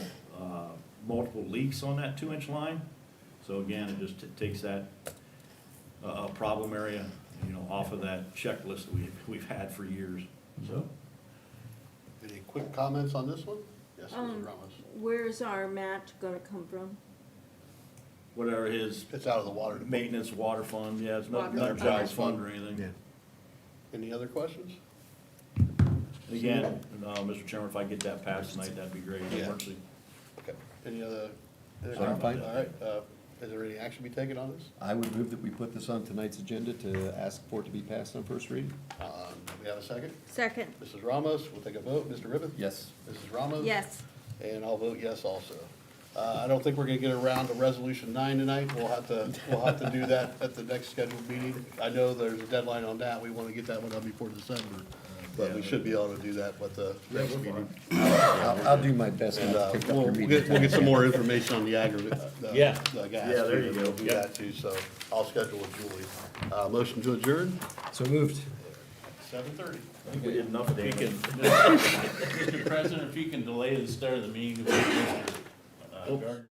multiple leaks on that 2-inch line. So again, it just takes that problem area, you know, off of that checklist that we've had for years, so. Any quick comments on this one? Yes, Mrs. Ramos. Where's our match gonna come from? Whatever his It's out of the water department. maintenance water fund, yeah, it's not Water another fund. jobs fund or anything. Yeah. Any other questions? Again, Mr. Chairman, if I get that passed tonight, that'd be great. Yeah. Emergency. Okay. Any other? Sorry, I'm fine. All right, is there any action to be taken on this? I would move that we put this on tonight's agenda to ask for it to be passed on first reading. Do we have a second? Second, Mrs. Ramos, we'll take a vote. Mr. Ribbeth? Yes. Mrs. Ramos? yes. And I'll vote yes also. I don't think we're gonna get around to Resolution 9 tonight. We'll have to do that at the next scheduled meeting. I know there's a deadline on that. We wanna get that one done before December, but we should be able to do that with the next meeting. I'll do my best And, to pick up we'll your meeting. get some more information on the aggregate, Yeah. the gas. Yeah, there you We'll go. do Yep. that too, so I'll schedule with Julie. Motion to adjourn, So moved. 7:30. I think we did enough of that. Mr. President, if you can delay the start of the meeting, Mr. Gardner.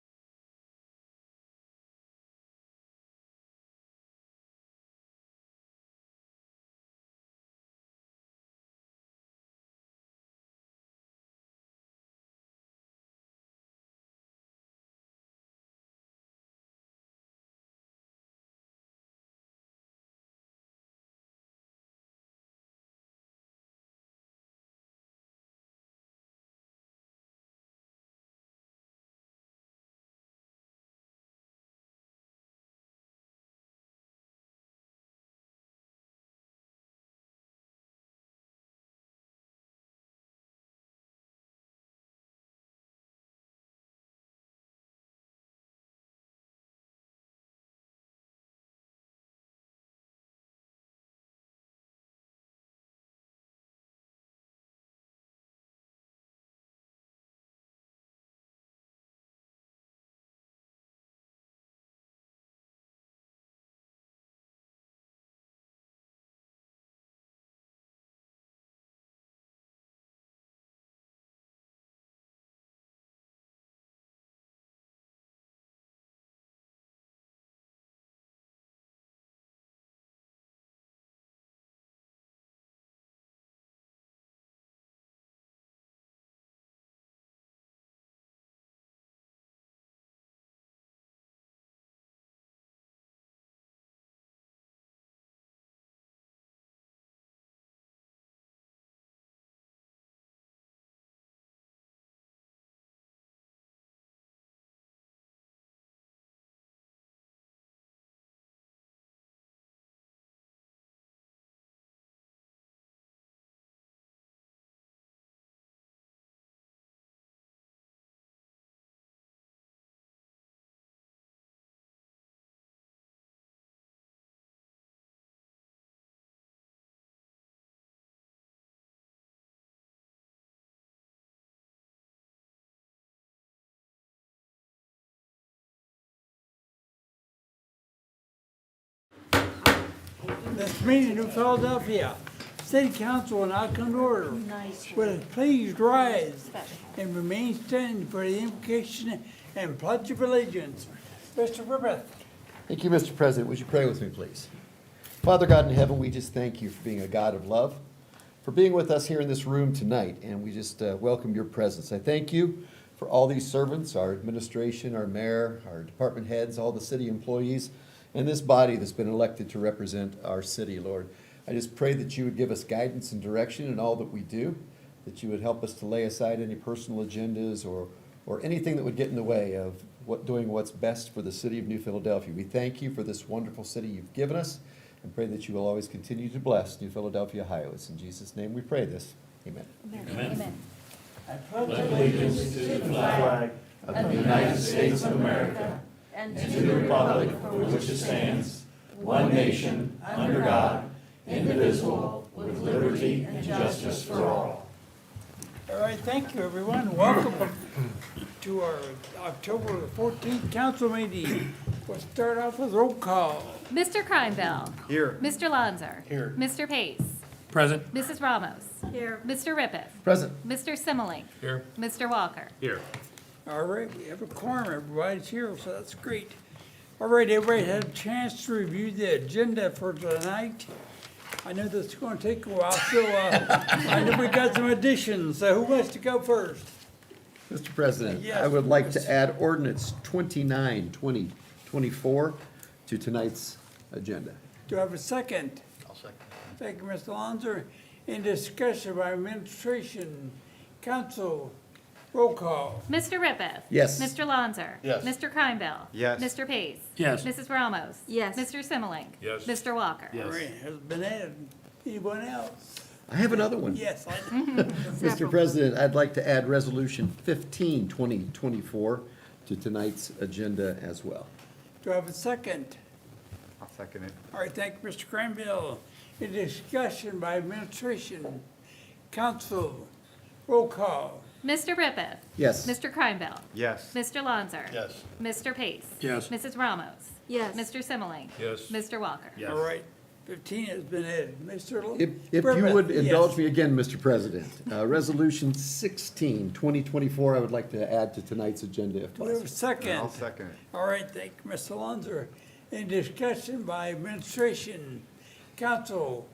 This meeting of Philadelphia City Council will now come to order. Will it please rise and remain standing for the invocation and pledge of allegiance. Mr. Griffith. Thank you, Mr. President. Would you pray with me, please? Father God in heaven, we just thank you for being a God of love, for being with us here in this room tonight, and we just welcome your presence. I thank you for all these servants, our administration, our mayor, our department heads, all the city employees, and this body that's been elected to represent our city, Lord. I just pray that you would give us guidance and direction in all that we do, that you would help us to lay aside any personal agendas or anything that would get in the way of doing what's best for the city of New Philadelphia. We thank you for this wonderful city you've given us, and pray that you will always continue to bless New Philadelphia, Ohio. It's in Jesus' name we pray this. Amen. Amen. I pledge allegiance to the flag of the United States of America And and to the republic for which it stands, one nation, under God, indivisible, with liberty and justice for all. All right, thank you, everyone. Welcome to our October 14th council meeting. We'll start off with roll call. Mr. Kreinbell. Here. Mr. Lanzer. Here. Mr. Pace. Present. Mrs. Ramos. Here. Mr. Rippeth. Present. Mr. Simmelink. Here. Mr. Walker. Here. All right, we have a quorum, everybody's here, so that's great. All right, everybody had a chance to review the agenda for tonight. I know this is gonna take a while, so, I know we got some additions, so who wants to go first? Mr. President, Yes, I would like Chris. to add ordinance 29, 2024 to tonight's agenda. Do I have a second? I'll second. Thank you, Mr. Lanzer. In discussion by administration, council, roll call. Mr. Rippeth. Yes. Mr. Lanzer. Yes. Mr. Kreinbell. Yes. Mr. Pace. Yes. Mrs. Ramos. Yes. Mr. Simmelink. Yes. Mr. Walker. All right, has been added. Anyone else? I have another one. Yes, Mr. President, I'd like to add Resolution 15, 2024 to tonight's agenda as well. Do I have a second? I'll second it. All right, thank you, Mr. Cranville. A discussion by administration, council, roll call. Mr. Rippeth. Yes. Mr. Kreinbell. Yes. Mr. Lanzer. Yes. Mr. Pace. Yes. Mrs. Ramos. Yes. Mr. Simmelink. Yes. Mr. Walker. Yes. All right, 15 has been added. Mr. If you Griffith, would indulge yes. me again, Mr. President, Resolution 16, 2024, I would like to add to tonight's agenda if Do we have a possible. second? I'll second it. All right, thank you, Mr. Lanzer. In discussion by administration, council,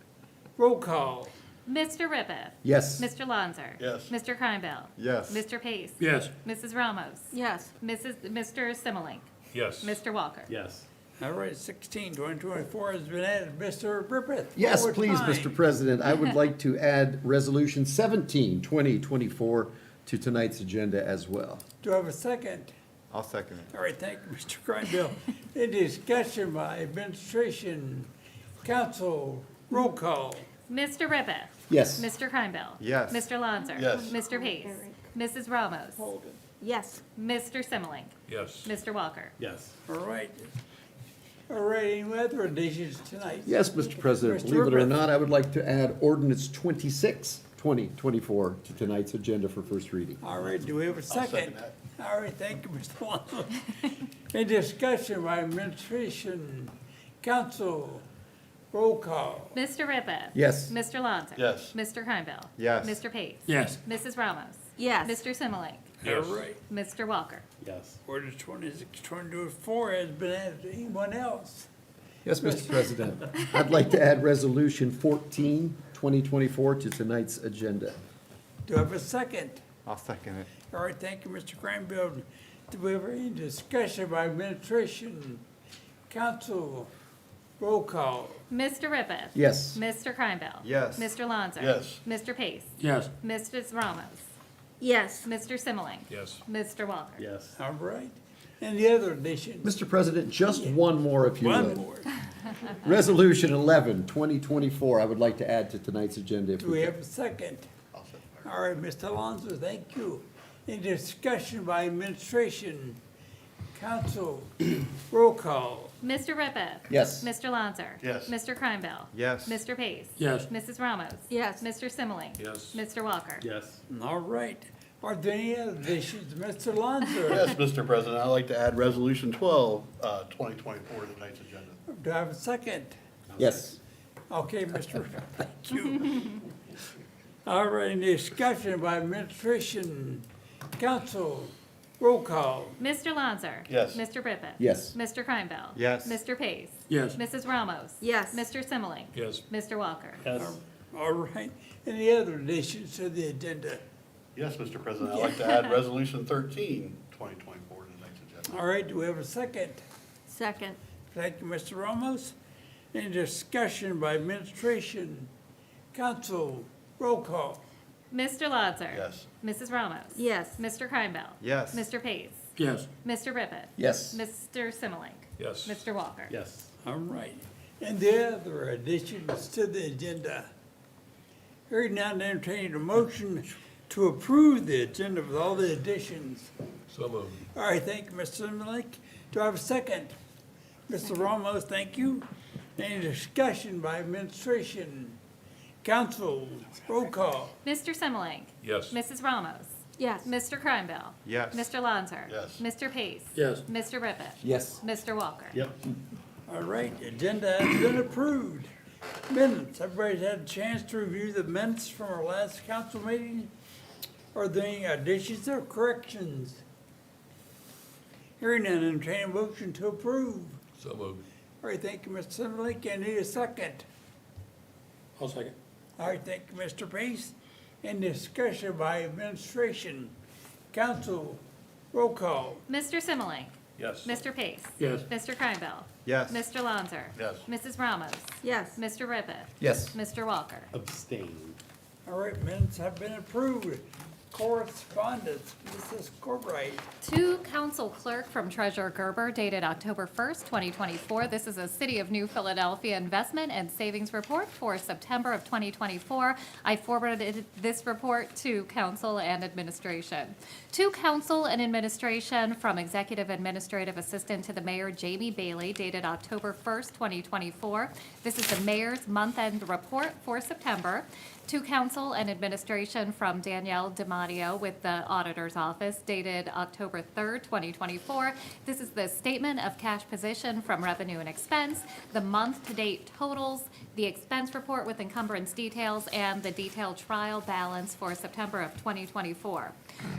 roll call. Mr. Rippeth. Yes. Mr. Lanzer. Yes. Mr. Kreinbell. Yes. Mr. Pace. Yes. Mrs. Ramos. Yes. Mr. Simmelink. Yes. Mr. Walker. Yes. All right, 16, 2024 has been added. Mr. Rippeth. Yes, forward please, time. Mr. President. I would like to add Resolution 17, 2024 to tonight's agenda as well. Do I have a second? I'll second it. All right, thank you, Mr. Kreinbill. In discussion by administration, council, roll call. Mr. Rippeth. Yes. Mr. Kreinbell. Yes. Mr. Lanzer. Yes. Mr. Pace. Mrs. Ramos. Yes. Mr. Simmelink. Yes. Mr. Walker. Yes. All right. All right, any other additions tonight? Yes, Mr. President, Mr. believe it or Rippeth. not, I would like to add Ordinance 26, 2024 to tonight's agenda for first reading. All right, do we have a second? second that. All right, thank you, Mr. Alonso. In discussion by administration, council, roll call. Mr. Rippeth. Yes. Mr. Lanzer. Yes. Mr. Kreinbell. Yes. Mr. Pace. Yes. Mrs. Ramos. Yes. Mr. Simmelink. Yes. All right, Mr. Walker. Yes. ordinance 26, 2024 has been added. Anyone else? Yes, Mr. President. I'd like to add Resolution 14, 2024 to tonight's agenda. Do I have a second? I'll second it. All right, thank you, Mr. Cranfield. Do we have any discussion by administration, council, roll call? Mr. Rippeth. Yes. Mr. Kreinbell. Yes. Mr. Lanzer. Yes. Mr. Pace. Yes. Mrs. Ramos. Yes. Mr. Simmelink. Yes. Mr. Walker. Yes. All right. And the other additions? Mr. President, just one more if you One would. more. Resolution 11, 2024, I would like to add to tonight's agenda if Do we we have can. a second? I'll second. All right, Mr. Alonso, thank you. In discussion by administration, council, roll call. Mr. Rippeth. Yes. Mr. Lanzer. Yes. Mr. Kreinbell. Yes. Mr. Pace. Yes. Mrs. Ramos. Yes. Mr. Simmelink. Yes. Mr. Walker. Yes. All right. Are there any other additions, Mr. Alonso? Yes, Mr. President, I'd like to add Resolution 12, 2024 to tonight's agenda. Do I have a second? Yes. Okay, Mr. Thank you. All right, in discussion by administration, council, roll call. Mr. Lanzer. Yes. Mr. Rippeth. Yes. Mr. Kreinbell. Yes. Mr. Pace. Yes. Mrs. Ramos. Yes. Mr. Simmelink. Yes. Mr. Walker. All right. Any other additions to the agenda? Yes, Mr. President, I'd like to add Resolution 13, 2024 to tonight's agenda. All right, do we have a second? Second. Thank you, Mr. Ramos. In discussion by administration, council, roll call. Mr. Lanzer. Yes. Mrs. Ramos. Yes. Mr. Kreinbell. Yes. Mr. Pace. Yes. Mr. Rippeth. Yes. Mr. Simmelink. Yes. Mr. Walker. Yes. All right. And the other additions to the agenda. Hearing none, entertaining a motion to approve the agenda with all the additions. So moved. All right, thank you, Mr. Simmelink. Do I have a second? Mr. Ramos, thank you. Any discussion by administration? Council, roll call. Mr. Simmelink. Yes. Mrs. Ramos. Yes. Mr. Kreinbell. Yes. Mr. Lanzer. Yes. Mr. Pace. Yes. Mr. Rippeth. Yes. Mr. Walker. Yep. All right, agenda has been approved. Minutes, everybody's had a chance to review the minutes from our last council meeting? Are there any additions or corrections? Hearing none, entertain a motion to approve. So moved. All right, thank you, Mr. Simmelink. I need a second. I'll second. All right, thank you, Mr. Pace. In discussion by administration, council, roll call. Mr. Simmelink. Yes. Mr. Pace. Yes. Mr. Kreinbell. Yes. Mr. Lanzer. Yes. Mrs. Ramos. Yes. Mr. Rippeth. Yes. Mr. Walker. Abstain. All right, minutes have been approved. correspondence. Mrs. Corbett. To Council Clerk from Treasurer Gerber dated October 1st, 2024. This is a City of New Philadelphia Investment and Savings Report for September of 2024. I forwarded this report to Council and Administration. To Council and Administration from Executive Administrative Assistant to the Mayor Jamie Bailey dated October 1st, 2024. This is the Mayor's month-end report for September. To Council and Administration from Danielle DiMatteo with the Auditor's Office dated October 3rd, 2024. This is the Statement of Cash Position from Revenue and Expense, the month-to-date totals, the expense report with encumbrance details, and the detailed trial balance for September of 2024.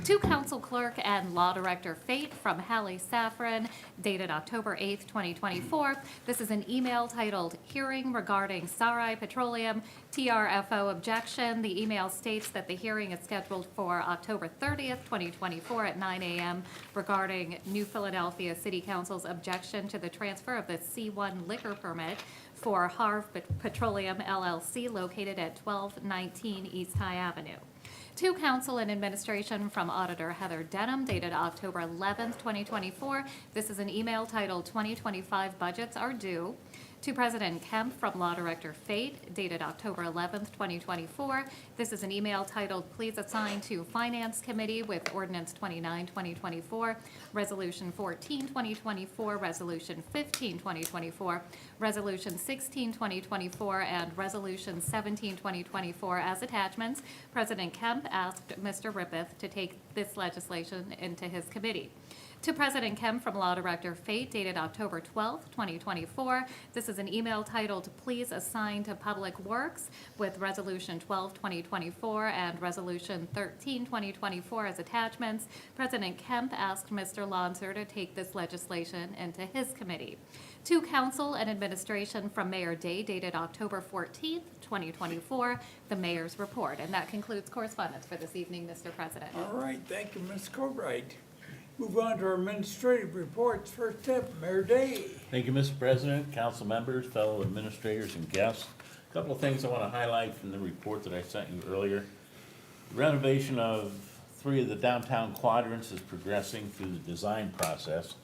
To Council Clerk and Law Director Fate from Hallie Safran dated October 8th, 2024. This is an email titled Hearing Regarding Sarai Petroleum TRFO Objection. The email states that the hearing is scheduled for October 30th, 2024 at 9 a.m. regarding New Philadelphia City Council's objection to the transfer of the C1 liquor permit for Harv Petroleum LLC located at 1219 East High Avenue. To Council and Administration from Auditor Heather Denham dated October 11th, 2024. This is an email titled 2025 Budgets Are Due. To President Kemp from Law Director Fate dated October 11th, 2024. This is an email titled Please Assign to Finance Committee with Ordinance 29, 2024, Resolution 14, 2024, Resolution 15, 2024, Resolution 16, 2024, and Resolution 17, 2024 as attachments. President Kemp asked Mr. Rippeth to take this legislation into his committee. To President Kemp from Law Director Fate dated October 12th, 2024. This is an email titled Please Assign to Public Works with Resolution 12, 2024 and Resolution 13, 2024 as attachments. President Kemp asked Mr. Lonser to take this legislation into his committee. To Council and Administration from Mayor Day dated October 14th, 2024, the Mayor's report. And that concludes correspondence for this evening, Mr. President. All right, thank you, Ms. Corbett. Move on to our administrative reports. First up, Mayor Day. Thank you, Mr. President, council members, fellow administrators, and guests. A couple of things I want to highlight from the report that I sent you earlier. Renovation of 3 of the downtown quadrants is progressing through the design process.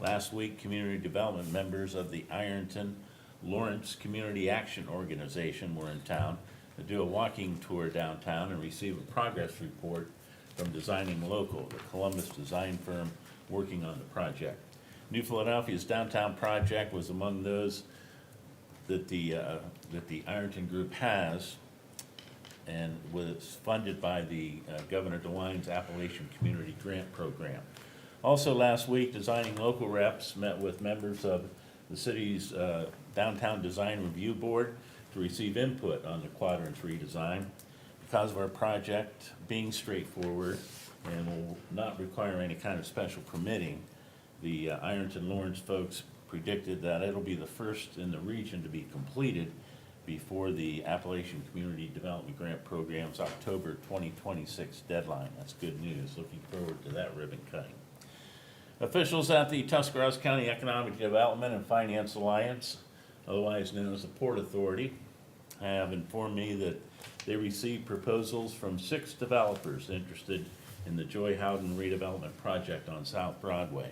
Last week, community development members of the Ironton Lawrence Community Action Organization were in town to do a walking tour downtown and receive a progress report from Designing Local, the Columbus design firm working on the project. New Philadelphia's downtown project was among those that the Ironton Group has and was funded by the Governor DeWine's Appalachian Community Grant Program. Also last week, Designing Local reps met with members of the city's Downtown Design Review Board to receive input on the quadrants redesign. Because of our project being straightforward and will not require any kind of special permitting, the Ironton Lawrence folks predicted that it'll be the first in the region to be completed before the Appalachian Community Development Grant Program's October 2026 deadline. That's good news. Looking forward to that ribbon cutting. Officials at the Tuscarawas County Economic Development and Finance Alliance, otherwise known as the Port Authority, have informed me that they received proposals from 6 developers interested in the Joy Howden redevelopment project on South Broadway.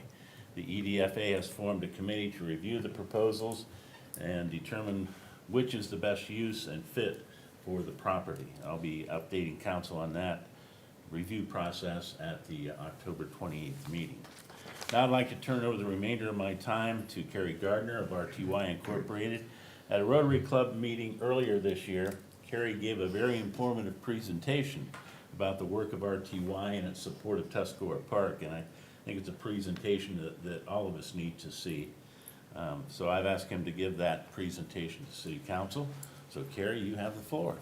The EDFA has formed a committee to review the proposals and determine which is the best use and fit for the property. I'll be updating council on that review process at the October 28th meeting. Now I'd like to turn over the remainder of my time to Carrie Gardner of RTY Incorporated. At a Rotary Club meeting earlier this year, Carrie gave a very informative presentation about the work of RTY and its support of Tuscarora Park, and I think it's a presentation that all of us need to see. So I've asked him to give that presentation to City Council. So Carrie, you have the floor.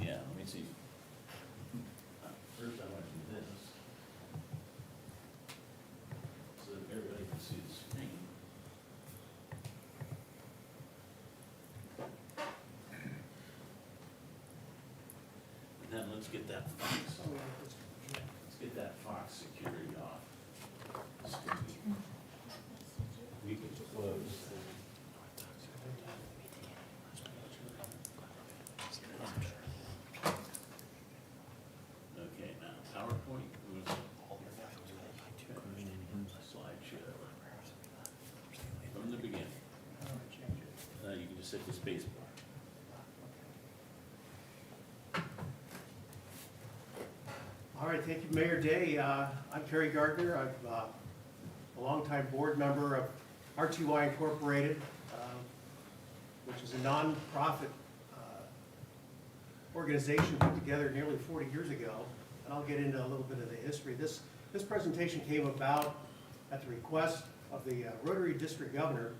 Yeah, let me see. First I want to do this, so that everybody can see the screen. And then let's get that Fox, Fox security off. We can close. space bar. All right, thank you, Mayor Day. I'm Kerry Gardner. I'm a longtime board member of RTY Incorporated, which is a nonprofit organization put together nearly 40 years ago. And I'll get into a little bit of the history. This presentation came about at the request of the Rotary District Governor,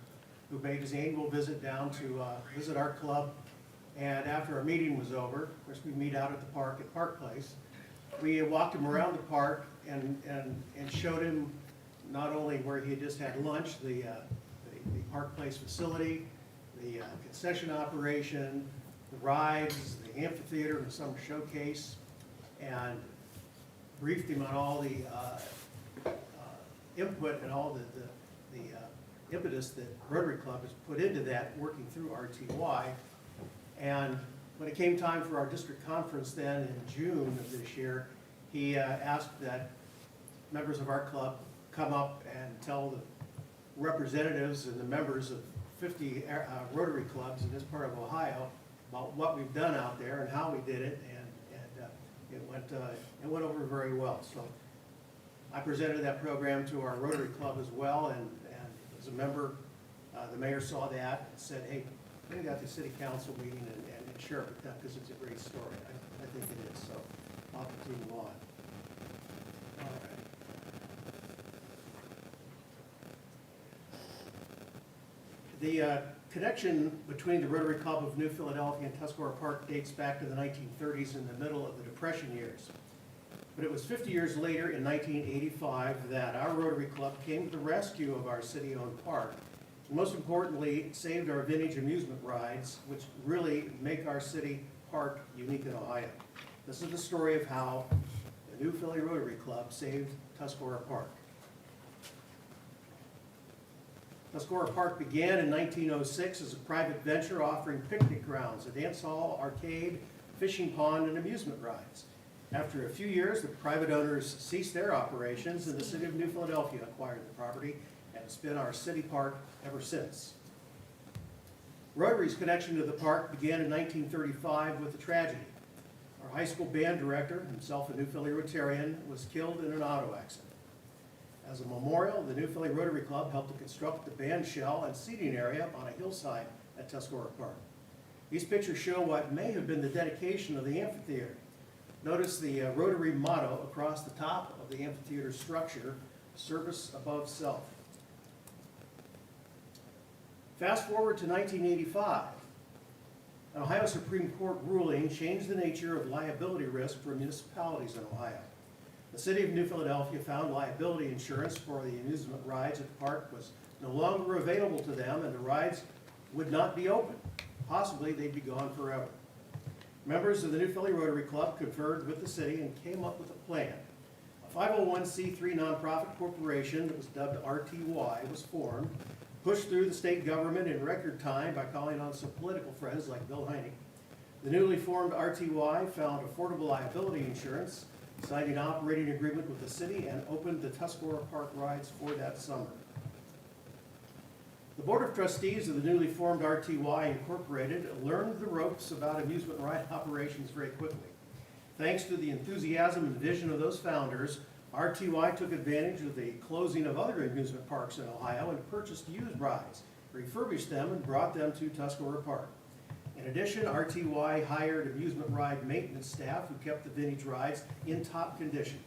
who made his annual visit down to visit our club. And after our meeting was over, of course, we meet out at the park at Park Place. We walked him around the park and showed him not only where he had just had lunch, the Park Place facility, the concession operation, the rides, the amphitheater, and the summer showcase, and briefed him on all the input and all the impetus that Rotary Club has put into that, working through RTY. And when it came time for our district conference then in June of this year, he asked that members of our club come up and tell the representatives and the members of 50 Rotary clubs in this part of Ohio about what we've done out there and how we did it, and it went over very well. So I presented that program to our Rotary Club as well, and as a member, the mayor saw that and said, hey, bring it out to the city council meeting and share it with them, because it's a great story. I think it is, so I'll continue on. All right. The connection between the Rotary Club of New Philadelphia and Tuscarora Park dates back to the 1930s, in the middle of the Depression years. But it was 50 years later, in 1985, that our Rotary Club came to the rescue of our city-owned park. And most importantly, saved our vintage amusement rides, which really make our city park unique in Ohio. This is the story of how the New Philly Rotary Club saved Tuscarora Park. Tuscarora Park began in 1906 as a private venture offering picnic grounds, a dance hall, arcade, fishing pond, and amusement rides. After a few years, the private owners ceased their operations, and the city of New Philadelphia acquired the property, and it's been our city park ever since. Rotary's connection to the park began in 1935 with a tragedy. Our high school band director, himself a New Philly Rotarian, was killed in an auto accident. As a memorial, the New Philly Rotary Club helped to construct the band shell and seating area on a hillside at Tuscarora Park. These pictures show what may have been the dedication of the amphitheater. Notice the Rotary motto across the top of the amphitheater structure, service above self. Fast forward to 1985. An Ohio Supreme Court ruling changed the nature of liability risk for municipalities in Ohio. The city of New Philadelphia found liability insurance for the amusement rides at the park was no longer available to them, and the rides would not be open. Possibly they'd be gone forever. Members of the New Philly Rotary Club conferred with the city and came up with a plan. A 501c3 nonprofit corporation that was dubbed RTY was formed, pushed through the state government in record time by calling on some political friends like Bill Heineck. The newly formed RTY found affordable liability insurance, signed an operating agreement with the city, and opened the Tuscarora Park rides for that summer. The Board of Trustees of the newly formed RTY Incorporated learned the ropes about amusement ride operations very quickly. Thanks to the enthusiasm and vision of those founders, RTY took advantage of the closing of other amusement parks in Ohio and purchased used rides, refurbished them, and brought them to Tuscarora Park. In addition, RTY hired amusement ride maintenance staff who kept the vintage rides in top condition.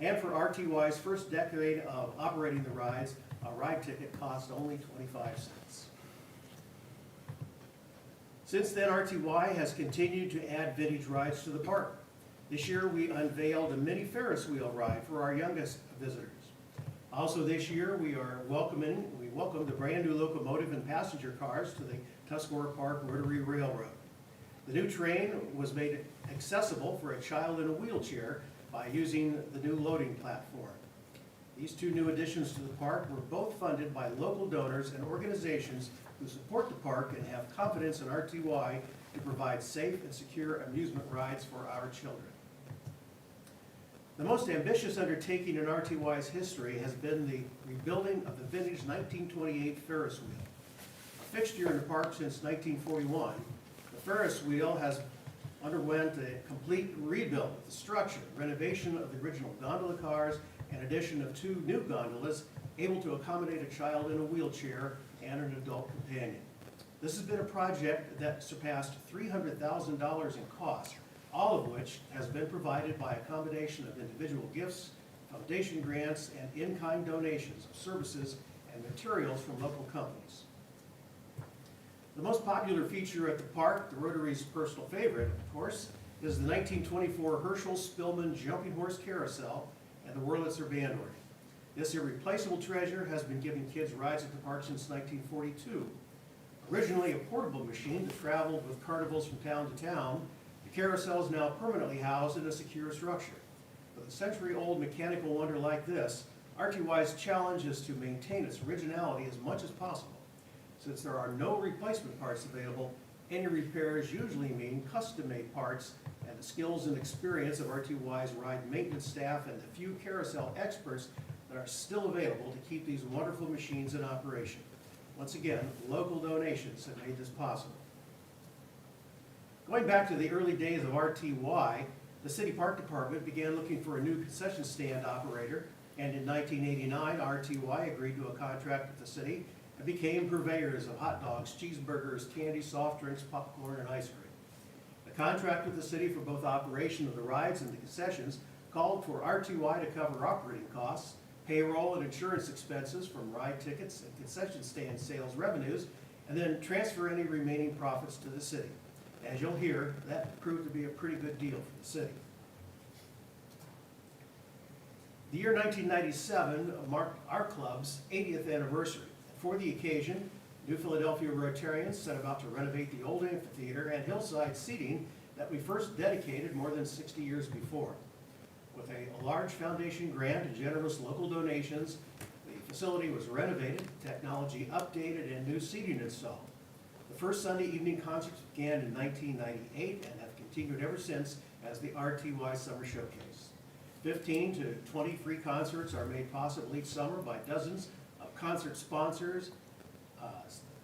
And for RTY's first decade of operating the rides, a ride ticket cost only 25 cents. Since then, RTY has continued to add vintage rides to the park. This year, we unveiled a mini Ferris wheel ride for our youngest visitors. Also this year, we welcome the brand new locomotive and passenger cars to the Tuscarora Park Rotary Railroad. The new train was made accessible for a child in a wheelchair by using the new loading platform. These two new additions to the park were both funded by local donors and organizations who support the park and have confidence in RTY to provide safe and secure amusement rides for our children. The most ambitious undertaking in RTY's history has been the rebuilding of the vintage 1928 Ferris wheel. A fixture in the park since 1941, the Ferris wheel has underwent a complete rebuild of the structure, renovation of the original gondola cars, and addition of 2 new gondolas able to accommodate a child in a wheelchair and an adult companion. This has been a project that surpassed $300,000 in cost, all of which has been provided by a combination of individual gifts, foundation grants, and in-kind donations of services and materials from local companies. The most popular feature at the park, the Rotary's personal favorite, of course, is the 1924 Herschel Spillman Jumping Horse Carousel and the Wurlitzer Bandorg. This irreplaceable treasure has been giving kids rides at the park since 1942. Originally a portable machine that traveled with carnivals from town to town, the carousel is now permanently housed in a secure structure. With a century-old mechanical wonder like this, RTY's challenge is to maintain its originality as much as possible. Since there are no replacement parts available, any repairs usually mean custom-made parts, and the skills and experience of RTY's ride maintenance staff and the few carousel experts that are still available to keep these wonderful machines in operation. Once again, local donations have made this possible. Going back to the early days of RTY, the City Park Department began looking for a new concession stand operator, and in 1989, RTY agreed to a contract with the city and became purveyors of hot dogs, cheeseburgers, candy, soft drinks, popcorn, and ice cream. The contract with the city for both operation of the rides and the concessions called for RTY to cover operating costs, payroll and insurance expenses from ride tickets and concession stand sales revenues, and then transfer any remaining profits to the city. As you'll hear, that proved to be a pretty good deal for the city. The year 1997 marked our club's 80th anniversary. For the occasion, New Philadelphia Rotarians set about to renovate the old amphitheater and hillside seating that we first dedicated more than 60 years before. With a large foundation grant and generous local donations, the facility was renovated, technology updated, and new seating installed. The first Sunday evening concerts began in 1998 and have continued ever since as the RTY Summer Showcase. 15 to 20 free concerts are made possible each summer by dozens of concert sponsors,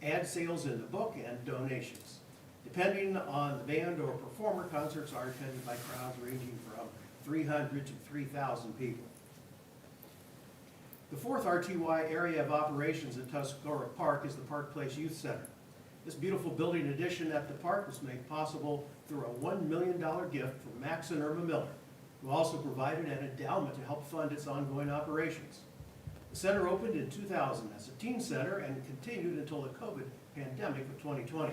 ad sales in the book, and donations. Depending on the band or performer, concerts are attended by crowds ranging from 300 to 3,000 people. The fourth RTY area of operations at Tuscarora Park is the Park Place Youth Center. This beautiful building addition at the park was made possible through a $1 million gift from Max and Irma Miller, who also provided an endowment to help fund its ongoing operations. The center opened in 2000 as a teen center and continued until the COVID pandemic of 2020.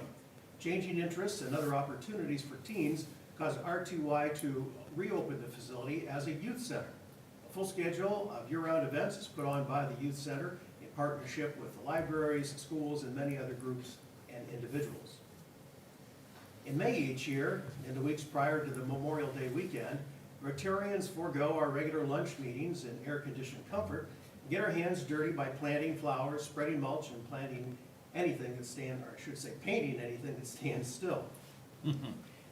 Changing interests and other opportunities for teens caused RTY to reopen the facility as a youth center. A full schedule of year-round events is put on by the youth center in partnership with the libraries, schools, and many other groups and individuals. In May each year, in the weeks prior to the Memorial Day weekend, Rotarians forego our regular lunch meetings in air-conditioned comfort and get our hands dirty by planting flowers, spreading mulch, and planting anything that stands, or I should say painting anything that stands still.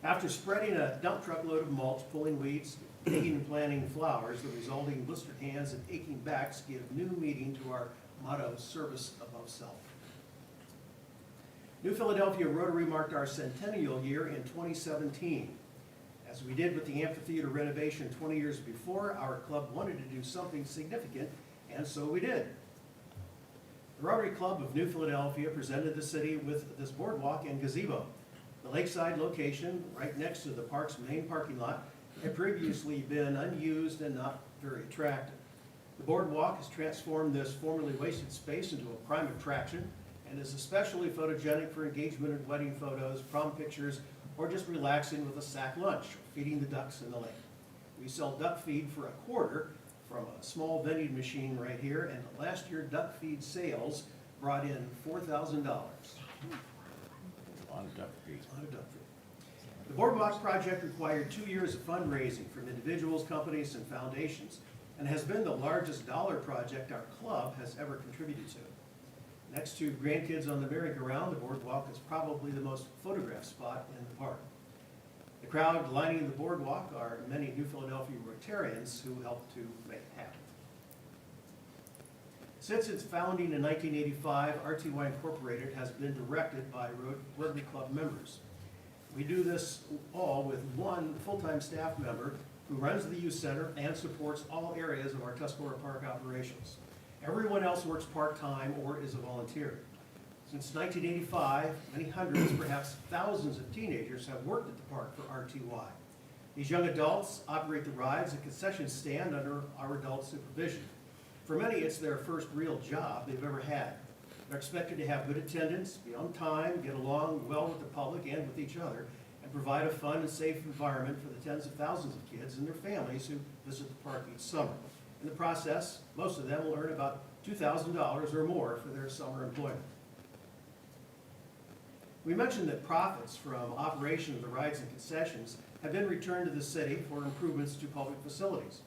After spreading a dump truck load of mulch, pulling weeds, digging and planting flowers, the resulting blistered hands and aching backs give new meaning to our motto, service above self. New Philadelphia Rotary marked our centennial year in 2017. As we did with the amphitheater renovation 20 years before, our club wanted to do something significant, and so we did. The Rotary Club of New Philadelphia presented the city with this boardwalk and gazebo. The lakeside location, right next to the park's main parking lot, had previously been unused and not very attractive. The boardwalk has transformed this formerly wasted space into a prime attraction and is especially photogenic for engagement and wedding photos, prom pictures, or just relaxing with a sack lunch, or feeding the ducks in the lake. We sell duck feed for $0.25 from a small vending machine right here, and last year duck feed sales brought in $4,000. On duck feed. The Boardwalk project required 2 years of fundraising from individuals, companies, and foundations, and has been the largest dollar project our club has ever contributed to. Next to grandkids on the merry-go-round, the boardwalk is probably the most photographed spot in the park. The crowd lining the boardwalk are many New Philadelphia Rotarians who helped to make it happen. Since its founding in 1985, RTY Incorporated has been directed by Rotary Club members. We do this all with one full-time staff member who runs the youth center and supports all areas of our Tuscarora Park operations. Everyone else works part-time or is a volunteer. Since 1985, many hundreds, perhaps thousands of teenagers have worked at the park for RTY. These young adults operate the rides and concession stand under our adult supervision. For many, it's their first real job they've ever had. They're expected to have good attendance, be on time, get along well with the public and with each other, and provide a fun and safe environment for the tens of thousands of kids and their families who visit the park each summer. In the process, most of them will earn about $2,000 or more for their summer employment. We mentioned that profits from operation of the rides and concessions have been returned to the city for improvements to public facilities.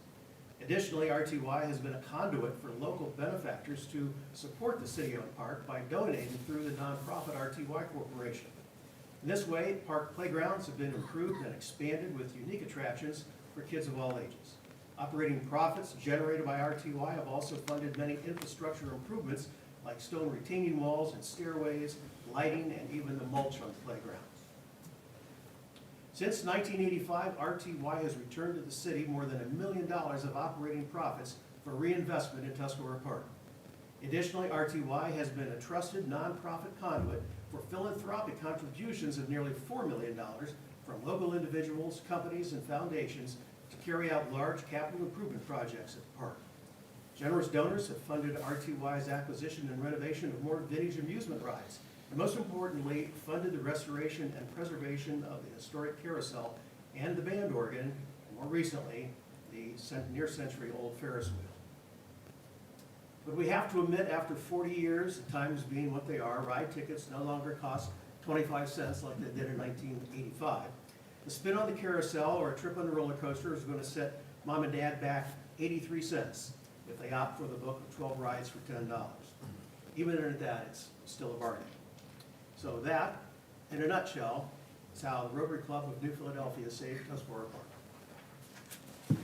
Additionally, RTY has been a conduit for local benefactors to support the city-owned park by donating through the nonprofit RTY Corporation. In this way, park playgrounds have been improved and expanded with unique attractions for kids of all ages. Operating profits generated by RTY have also funded many infrastructure improvements like stone retaining walls and stairways, lighting, and even the mulch on the playgrounds. Since 1985, RTY has returned to the city more than $1 million of operating profits for reinvestment in Tuscarora Park. Additionally, RTY has been a trusted nonprofit conduit for philanthropic contributions of nearly $4 million from local individuals, companies, and foundations to carry out large capital improvement projects at the park. Generous donors have funded RTY's acquisition and renovation of more vintage amusement rides, and most importantly, funded the restoration and preservation of the historic carousel and the band organ, and more recently, the near-century-old Ferris wheel. But we have to admit, after 40 years, times being what they are, ride tickets no longer cost 25 cents like they did in 1985. The spin on the carousel or a trip on the roller coaster is going to set mom and dad back 83 cents if they opt for the book of 12 rides for $10. Even at that, it's still a bargain. So that, in a nutshell, is how the Rotary Club of New Philadelphia saved Tuscarora Park.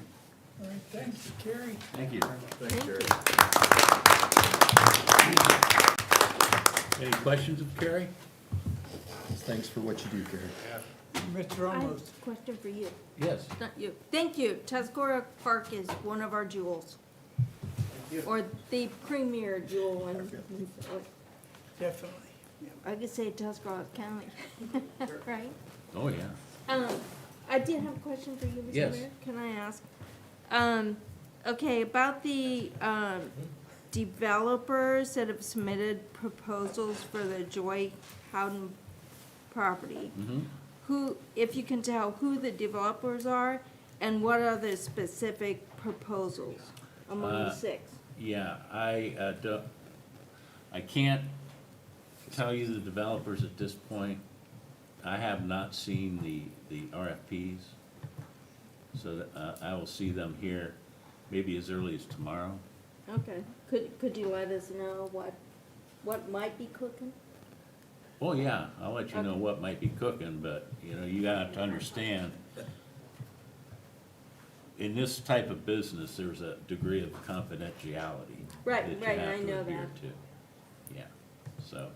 All right, thanks, Kerry. Thank you. Thanks, Jerry. Any questions of Carrie? Thanks for what you do, Gary. Mr. I have Ramos. a question for you, Yes. not you. Thank you. Tuscarora Park is one of our jewels, or the premier jewel in, Definitely. I could say Tuscarora County, right? Oh, yeah. I did have a question for you, Mr. Yes. Mayor. Can I ask? Okay, about the, developers that have submitted proposals for the Joy Howden property. Mm-hmm. Who, if you can tell who the developers are and what are the specific proposals among the 6? Yeah, I can't tell you the developers at this point. I have not seen the RFPs, so that, I will see them here maybe as early as tomorrow. Okay, could you let us know what might be cooking? Oh, yeah, I'll let you know what might be cooking, but, you know, you have to understand, in this type of business, there's a degree of confidentiality. Right, that you right, have I to know adhere that. to. Yeah, so,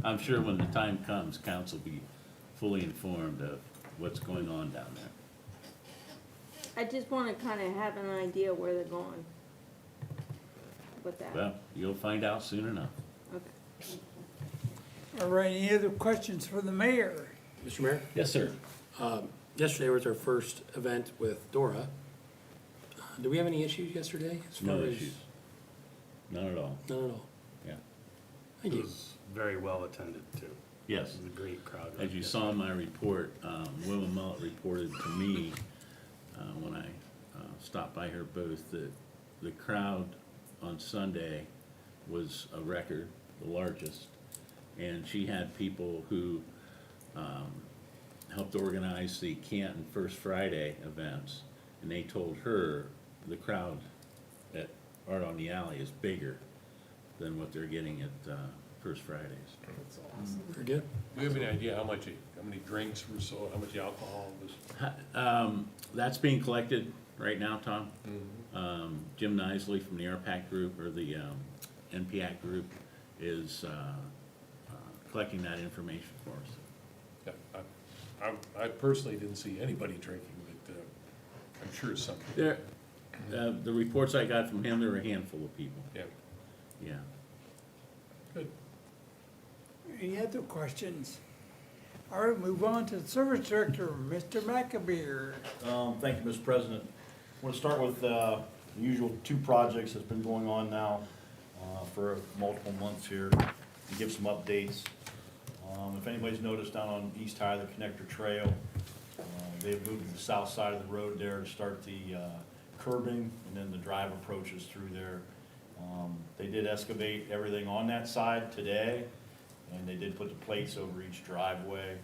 I'm sure when the time comes, council will be fully informed of what's going on down there. I just wanna kinda have an idea where they're going with that. Well, you'll find out soon enough. Okay. All right, any other questions for the mayor? Mr. Mayor? Yes, sir. Yesterday was our first event with Dora. Do we have any issues yesterday? as No far as- issues. None at all. None at all. Yeah. Thank It you. was very well attended too. Yes. It was a great crowd. As you saw in my report, Wilma Mullet reported to me, when I stopped by her booth, that the crowd on Sunday was a record, the largest. And she had people who helped organize the Canton First Friday events, and they told her the crowd at Art on the Alley is bigger than what they're getting at First Fridays. That's awesome. Very good. Do you have any idea how many drinks were sold, how much alcohol was? That's being collected right now, Tom. Jim Nisley from the RPAC group, or the NPAC group is collecting that information for us. Yeah, I personally didn't see anybody drinking, but I'm sure it's something. There, the reports I got from him, there were a handful of people. Yeah, Yeah. good. Any other questions? All right, move on to the Service Director, Mr. McAbeer. Thank you, Mr. President. I want to start with the usual two projects that's been going on now for multiple months here, and give some updates. If anybody's noticed down on East High, the connector trail, they've moved to the south side of the road there to start the curbing, and then the drive approaches through there. They did excavate everything on that side today, and they did put the plates over each driveway.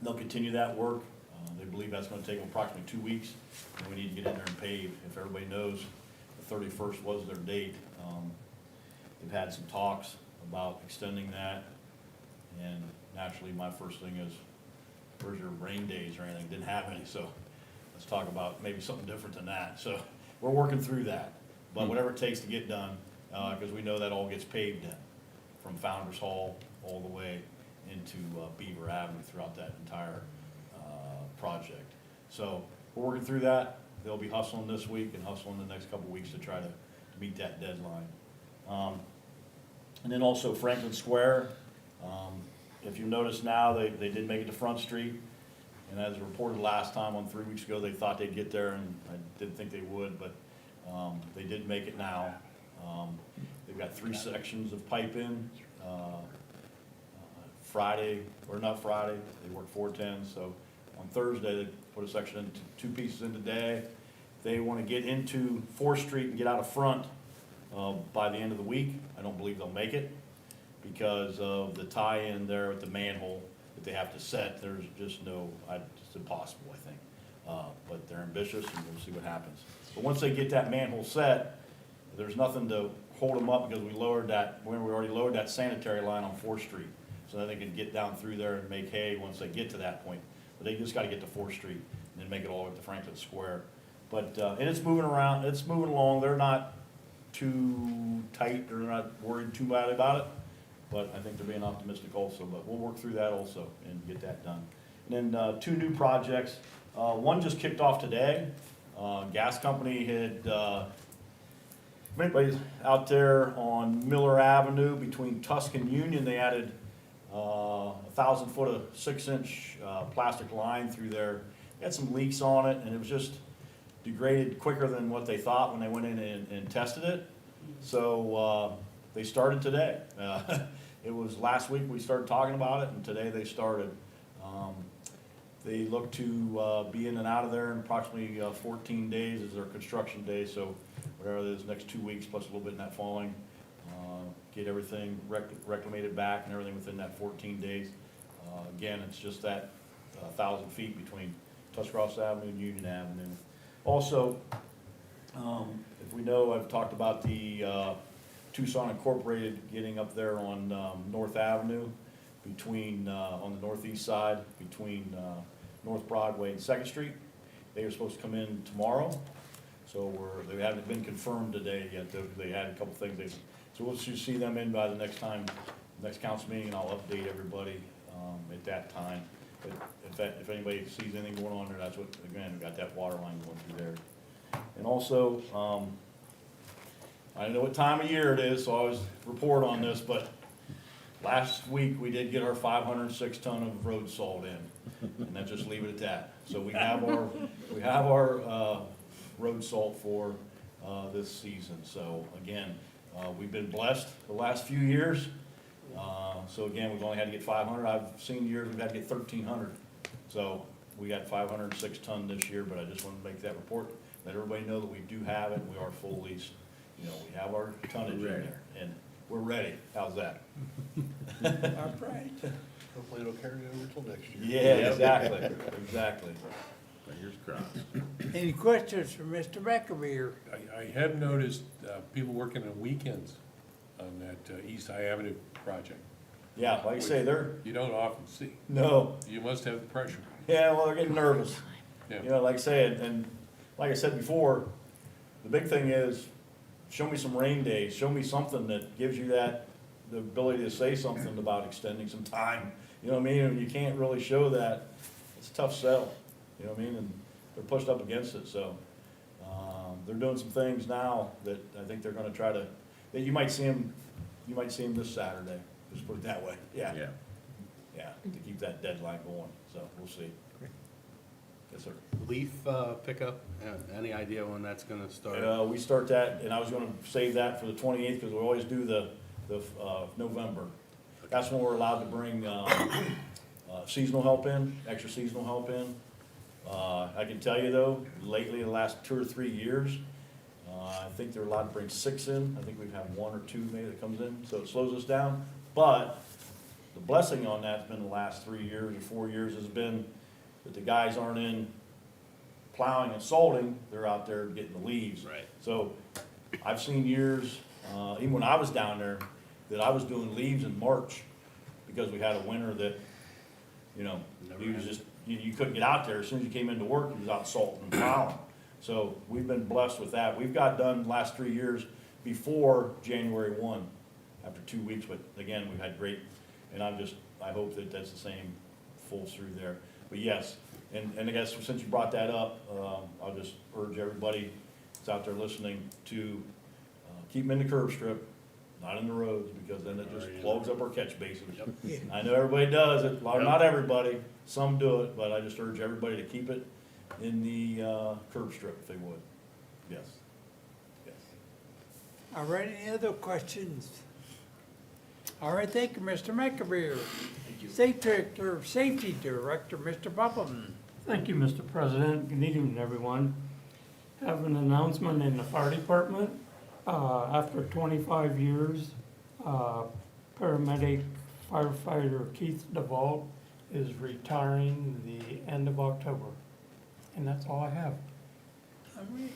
They'll continue that work. They believe that's gonna take them approximately 2 weeks, and we need to get in there and pave. If everybody knows, the 31st was their date. They've had some talks about extending that, and naturally, my first thing is, where's your rain days or anything? Didn't have any, so let's talk about maybe something different than that. So we're working through that, but whatever it takes to get done, because we know that all gets paved in, from Founder's Hall all the way into Beaver Avenue throughout that entire project. So we're working through that. They'll be hustling this week and hustling the next couple of weeks to try to meet that deadline. And then also Franklin Square. If you notice now, they did make it to Front Street. And as reported last time, 3 weeks ago, they thought they'd get there, and I didn't think they would, but they did make it now. They've got 3 sections of pipe in. Friday, or not Friday, they work 4/10, so on Thursday, they put a section in, 2 pieces in today. They want to get into 4th Street and get out of front by the end of the week. I don't believe they'll make it because of the tie-in there with the manhole that they have to set. There's just no, it's impossible, I think. But they're ambitious, and we'll see what happens. But once they get that manhole set, there's nothing to hold them up because we already lowered that sanitary line on 4th Street. So that they can get down through there and make hay once they get to that point. But they just gotta get to 4th Street and then make it all the way up to Franklin Square. But, and it's moving around, it's moving along. They're not too tight, they're not worried too bad about it. But I think they're being optimistic also, but we'll work through that also and get that done. And then 2 new projects. One just kicked off today. Gas company had, if anybody's out there on Miller Avenue between Tusk and Union, they added 1,000 foot of 6-inch plastic line through there. It had some leaks on it, and it was just degraded quicker than what they thought when they went in and tested it. So they started today. It was last week we started talking about it, and today they started. They look to be in and out of there in approximately 14 days is their construction day, so whatever it is, next 2 weeks plus a little bit in that following. Get everything reclamated back and everything within that 14 days. Again, it's just that 1,000 feet between Tuscarawas Avenue and Union Avenue. Also, if we know, I've talked about the Tucson Incorporated getting up there on North Avenue between, on the northeast side, between North Broadway and 2nd Street. They were supposed to come in tomorrow, so they haven't been confirmed today yet. They had a couple things. So we'll just see them in by the next council meeting, and I'll update everybody at that time. But if anybody sees anything going on there, that's what, again, we got that water line going through there. And also, I don't know what time of year it is, so I always report on this, but last week we did get our 506 ton of road salt in, and then just leave it at that. So we have our road salt for this season. So again, we've been blessed the last few years. So again, we've only had to get 500. I've seen years we've had to get 1,300. So we got 506 ton this year, but I just wanted to make that report, let everybody know that we do have it. We are full lease. You know, we have our tonnage in there, and we're ready. How's that? All right. Hopefully it'll carry over till next year. Yeah, exactly, exactly. Fingers crossed. Any questions for Mr. McAbeer? I have noticed people working on weekends on that East High Avenue project. Yeah, like I say, You don't often see. no. You must have the pressure. Yeah, well, they're getting nervous. Yeah. You know, like I say, and like I said before, the big thing is, show me some rain days, show me something that gives you that, the ability to say something about extending some time. You know what I mean? And you can't really show that, it's a tough sell, you know what I mean? And they're pushed up against it, so, they're doing some things now that I think they're gonna try to, that you might see them this Saturday, just put it that way, yeah. Yeah. Yeah, to keep that deadline going, so we'll see. Yes, sir. Leaf pickup, any idea when that's gonna start? We start that, and I was gonna save that for the 28th, because we always do the November. That's when we're allowed to bring seasonal help in, extra seasonal help in. I can tell you though, lately, the last 2 or 3 years, I think they're allowed to bring 6 in. I think we've had 1 or 2 maybe that comes in, so it slows us down. But the blessing on that's been the last 3 years or 4 years has been that the guys aren't in plowing and salting, they're out there getting the leaves. Right. So I've seen years, even when I was down there, that I was doing leaves in March because we had a winter that, you know, you was just, you couldn't get out there. As soon as you came into work, you was out salting and plowing. So we've been blessed with that. We've got done the last 3 years before January 1, after 2 weeks, but again, we've had great, and I hope that that's the same full through there. But yes, and I guess since you brought that up, I'll just urge everybody that's out there listening to keep them in the curb strip, not in the roads, because then it just clogs up our catch basins. I know everybody does it, well, not everybody, some do it, but I just urge everybody to keep it in the curb strip if they would. Yes. Yes. All right, any other questions? All right, thank you, Mr. McAbeer. Safety Director, Mr. Bubbleman. Thank you, Mr. President. Good evening, everyone. Have an announcement in the fire department. After 25 years, paramedic firefighter Keith DeVault is retiring the end of October. And that's all I have. All right.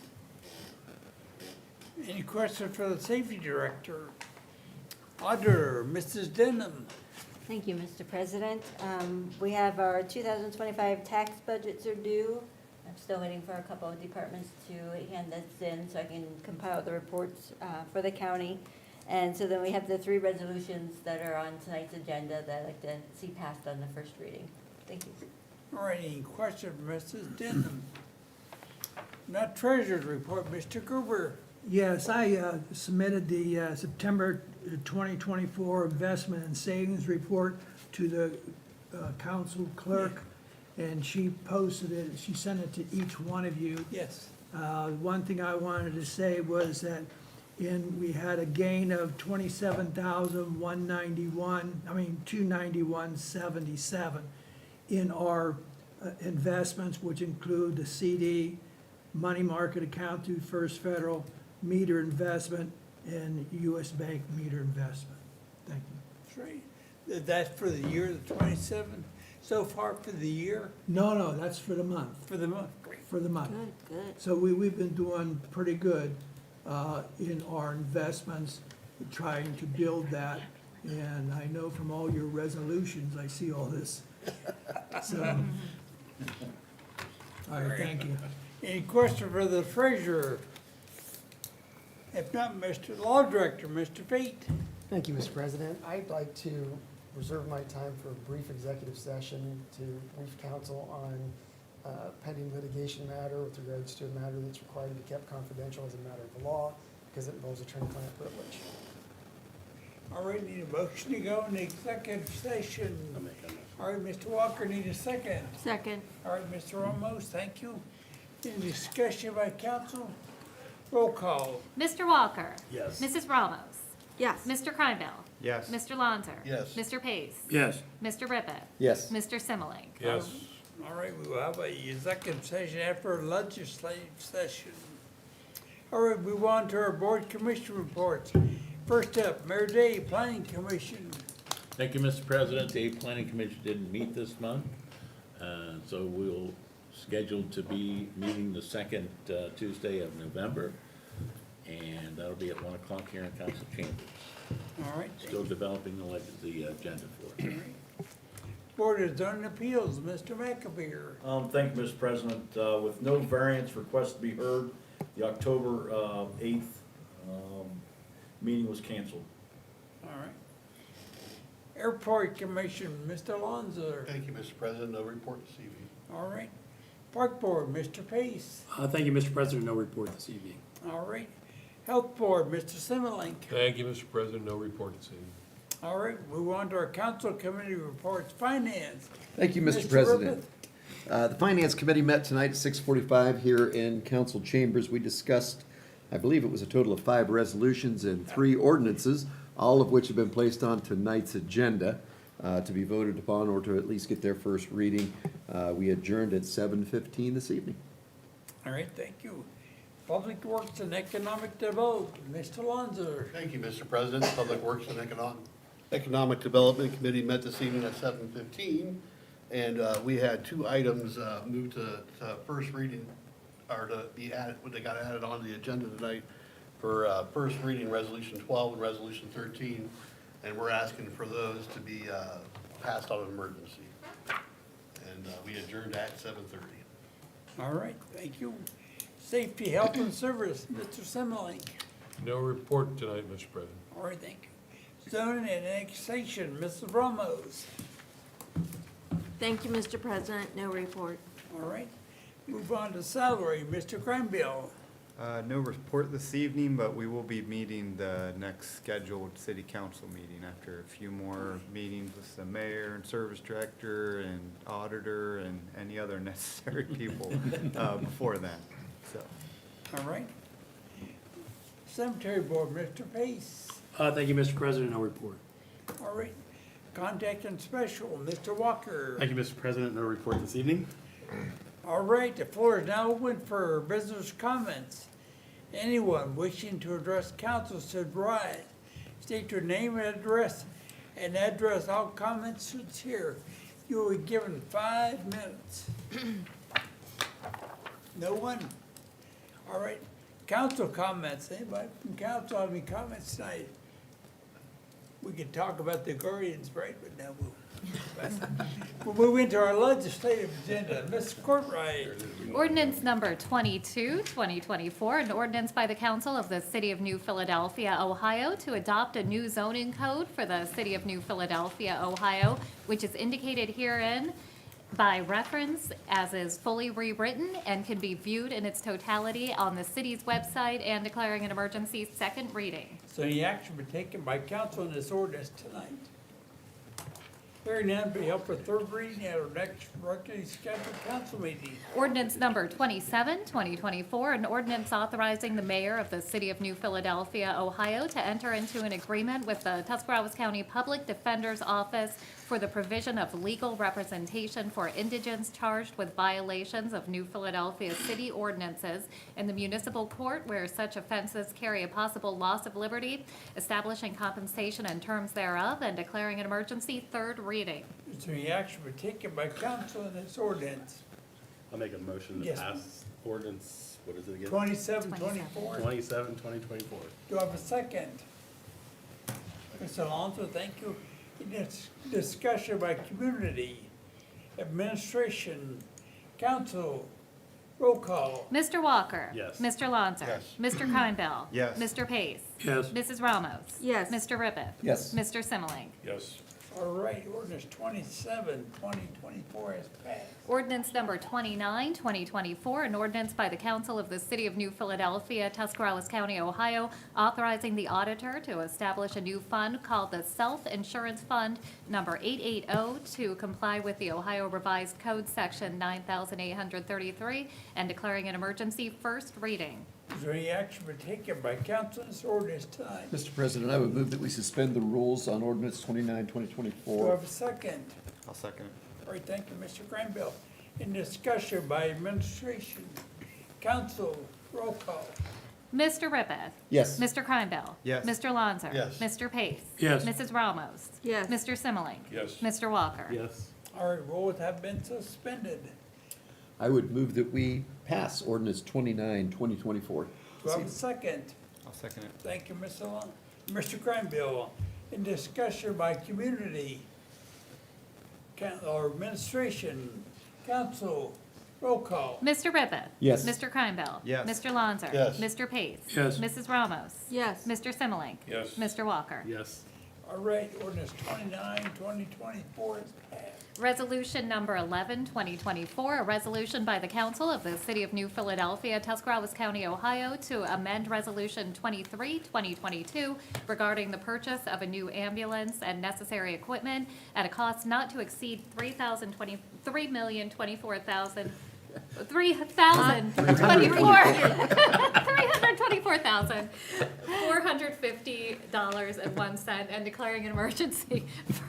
Any questions for the Safety Director? Auditor, Mrs. Denham. Thank you, Mr. President. We have our 2025 tax budgets are due. I'm still waiting for a couple of departments to hand this in so I can compile the reports for the county. And so then we have the 3 resolutions that are on tonight's agenda that I'd like to see passed on the first reading. Thank you. All right, any questions, Mrs. Denham? Now Treasurer's Report, Mr. Gerber. Yes, I submitted the September 2024 investment and savings report to the council clerk, and she posted it, she sent it to each one of you. Yes. One thing I wanted to say was that we had a gain of 291.77 in our investments, which include the CD, money market account through First Federal, meter investment, and U.S. Bank meter investment. Thank you. That's right. That's for the year, the 27, so far for the year? No, that's for the month. For the month, great. For the month. Good, good. So we've been doing pretty good in our investments, trying to build that. And I know from all your resolutions, I see all this. So, all right, thank you. Any question for the treasurer? If not, Mr. Law Director, Mr. Fate. Thank you, Mr. President. I'd like to reserve my time for a brief executive session to brief council on pending litigation matter with regards to a matter that's required to be kept confidential as a matter of the law because it involves attorney-client privilege. All right, need a motion to go in the executive session. All right, Mr. Walker, need a second. Second. All right, Mr. Ramos, thank you. Any discussion by council? Roll call. Mr. Walker. Yes. Mrs. Ramos. Yes. Mr. Kreinbell. Yes. Mr. Lonzer. Yes. Mr. Pace. Yes. Mr. Rippet. Yes. Mr. Simmelink. Yes. All right, we will have a executive session after a legislative session. All right, move on to our board commission reports. First up, Mayor Day, Planning Commission. Thank you, Mr. President. The Planning Commission didn't meet this month, so we'll schedule to be meeting the second Tuesday of November, and that'll be at 1 o'clock here in council chambers. All right. Still developing the agenda for it. Board of Zoning Appeals, Mr. McAbeer. Thank you, Mr. President. With no variance request to be heard, the October 8th Meeting was canceled. All right. Airport Commission, Mr. Lonzo. Thank you, Mr. President. No report this evening. All right. Park Board, Mr. Pace. Thank you, Mr. President, no report this evening. All right. Health Board, Mr. Simmelink. Thank you, Mr. President. No report this evening. All right, move on to our council committee reports. Finance. Thank you, Mr. Mr. President. The Finance Committee met tonight at 6:45 here in council chambers. We discussed, I believe it was a total of 5 resolutions and 3 ordinances, all of which have been placed on tonight's agenda to be voted upon or to at least get their first reading. We adjourned at 7:15 this evening. All right, thank you. Public Works and Economic Development, Mr. Lonzo. Thank you, Mr. President. Public Works and Economic Development Committee met this evening at 7:15, and we had 2 items moved to first reading, or to be added, they got added on the agenda tonight for first reading, Resolution 12 and Resolution 13, and we're asking for those to be passed on an emergency. And we adjourned at 7:30. All right, thank you. Safety, Health and Service, Mr. Simmelink. No report tonight, Mr. President. All right, thank you. Zoning and Annexation, Mrs. Ramos. Thank you, Mr. President, no report. All right. Move on to salary, Mr. Cranbill. No report this evening, but we will be meeting the next scheduled city council meeting after a few more meetings with the mayor and service director and auditor and any other necessary people before that, so. All right. Cemetery Board, Mr. Pace. Thank you, Mr. President, no report. All right. Contact and Special, Mr. Walker. Thank you, Mr. President. No report this evening. All right, the floor is now open for business comments. Anyone wishing to address council should rise. State your name and address all comments here. You will be given 5 minutes. No one? All right, council comments. Anybody from council have any comments tonight? We could talk about the Guardians, right, but now we'll move into our legislative agenda. Ms. Courtright. Ordinance number 22, 2024, an ordinance by the council of the city of New Philadelphia, Ohio, to adopt a new zoning code for the city of New Philadelphia, Ohio, which is indicated herein by reference as is fully rewritten and can be viewed in its totality on the city's website and declaring an emergency. Second reading. So any action be taken by council on this ordinance tonight? Hearing none, be held for 3rd reading at our next regularly scheduled council meeting. Ordinance number 27, 2024, an ordinance authorizing the mayor of the city of New Philadelphia, Ohio, to enter into an agreement with the Tuscarawas County Public Defender's Office for the provision of legal representation for indigents charged with violations of New Philadelphia city ordinances in the municipal court where such offenses carry a possible loss of liberty, establishing compensation and terms thereof, and declaring an emergency. 3rd reading. Is there any action be taken by council on this ordinance? I'll make a motion to Yes. pass ordinance, what is it again? 2724. 27, 2024. Do I have a second? Mr. Alonso, thank you. In this discussion by community, administration, council, roll call. Mr. Walker. Yes. Mr. Lonzer. Yes. Mr. Kindell. Yes. Mr. Pace. Yes. Mrs. Ramos. Yes. Mr. Rippeth. Yes. Mr. Simmelink. Yes. All right, ordinance 27, 2024 has passed. Ordinance number 29, 2024, an ordinance by the council of the city of New Philadelphia, Tuscarawas County, Ohio, authorizing the auditor to establish a new fund called the Self-Insurance Fund number 880 to comply with the Ohio Revised Code section 9833 and declaring an emergency. 1st reading. Is there any action be taken by council on this ordinance tonight? Mr. President, I would move that we suspend the rules on ordinance 29, Do I 2024. have a second? I'll second it. All right, thank you, Mr. Granville. In discussion by administration, council, roll call. Mr. Rippeth. Yes. Mr. Kindell. Yes. Mr. Lonzer. Yes. Mr. Pace. Yes. Mrs. Ramos. Yes. Mr. Simmelink. Yes. Mr. Walker. Yes. All right, rules have been suspended. I would move that we pass ordinance 29, 2024. Do I have a second? I'll second it. Thank you, Mr. Granville. In discussion by community, or administration, council, Roll call. Mr. Ribbit. Yes. Mr. Kreinbell. Yes. Mr. Lonzer. Yes. Mr. Pace. Yes. Mrs. Ramos. Yes. Mr. Simmelink. Yes. Mr. Walker. Yes. All right, ordinance 29, 2024 is passed. Resolution number 11, 2024, a resolution by the council of the city of New Philadelphia, Tuscarawas County, Ohio, to amend resolution 23, 2022 regarding the purchase of a new ambulance and necessary equipment at a cost not to exceed $324,450.01 and declaring an emergency.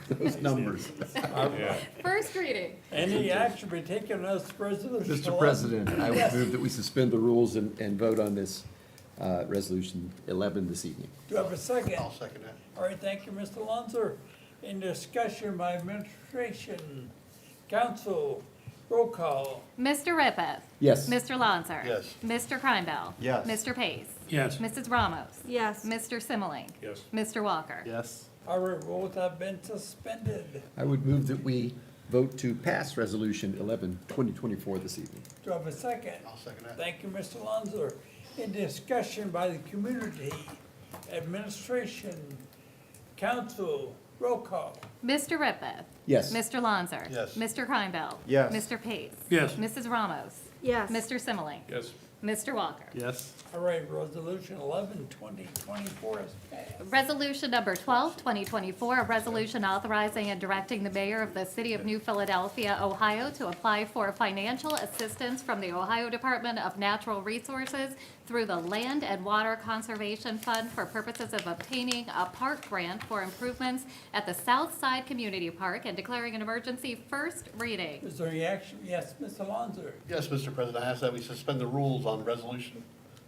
Those numbers. Yeah. First reading. Any action be taken on this resolution? Mr. President, I would move that we suspend the rules and vote on this resolution 11 this evening. Do I have a second? I'll second that. All right, thank you, Mr. Lonzer. In discussion by administration, council, roll call. Mr. Rippeth. Yes. Mr. Lonzer. Yes. Mr. Kreinbell. Yes. Mr. Pace. Yes. Mrs. Ramos. Yes. Mr. Simmelink. Yes. Mr. Walker. Yes. Our rules have been suspended. I would move that we vote to pass resolution 11, 2024 this evening. Do I have a second? I'll second that. Thank you, Mr. Lonzer. In discussion by the community, administration, council, roll call. Mr. Rippeth. Yes. Mr. Lonzer. Yes. Mr. Kreinbell. Yes. Mr. Pace. Yes. Mrs. Ramos. Yes. Mr. Simmelink. Yes. Mr. Walker. Yes. All right, resolution 11, 2024 is passed. Resolution number 12, 2024, a resolution authorizing and directing the mayor of the city of New Philadelphia, Ohio, to apply for financial assistance from the Ohio Department of Natural Resources through the Land and Water Conservation Fund for purposes of obtaining a park grant for improvements at the South Side Community Park and declaring an emergency. First reading. Is there any action? Yes, Mr. Lonzer. Yes, Mr. President, I ask that we suspend the rules on resolution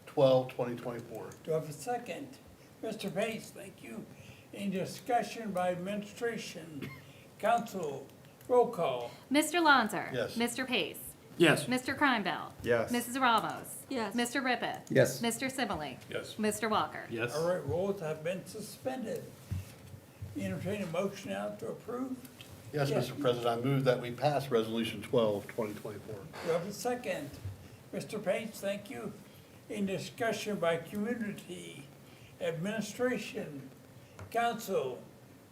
12, 2024. Do I have a second? Mr. Pace, thank you. In discussion by administration, council, roll call. Mr. Lonzer. Yes. Mr. Pace. Yes. Mr. Kreinbell. Yes. Mrs. Ramos. Yes. Mr. Rippeth. Yes. Mr. Simmelink. Yes. Mr. Walker. Yes. All right, rules have been suspended. Entertain a motion now to approve. Yes, Yes. Mr. President, I move that we pass resolution 12, 2024. Do I have a second? Mr. Page, thank you. In discussion by community, administration, council,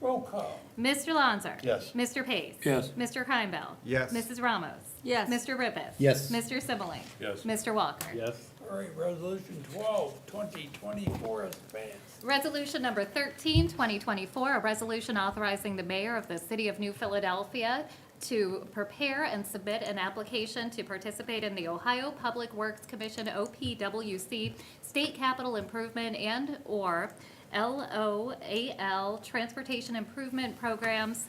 roll call. Mr. Lonzer. Yes. Mr. Pace. Yes. Mr. Kreinbell. Yes. Mrs. Ramos. Yes. Mr. Rippeth. Yes. Mr. Simmelink. Yes. Mr. Walker. Yes. All right, resolution 12, 2024 is passed. Resolution number 13, 2024, a resolution authorizing the mayor of the city of New Philadelphia to prepare and submit an application to participate in the Ohio Public Works Commission, OPWC, State Capital Improvement and/or LOAL Transportation Improvement Programs,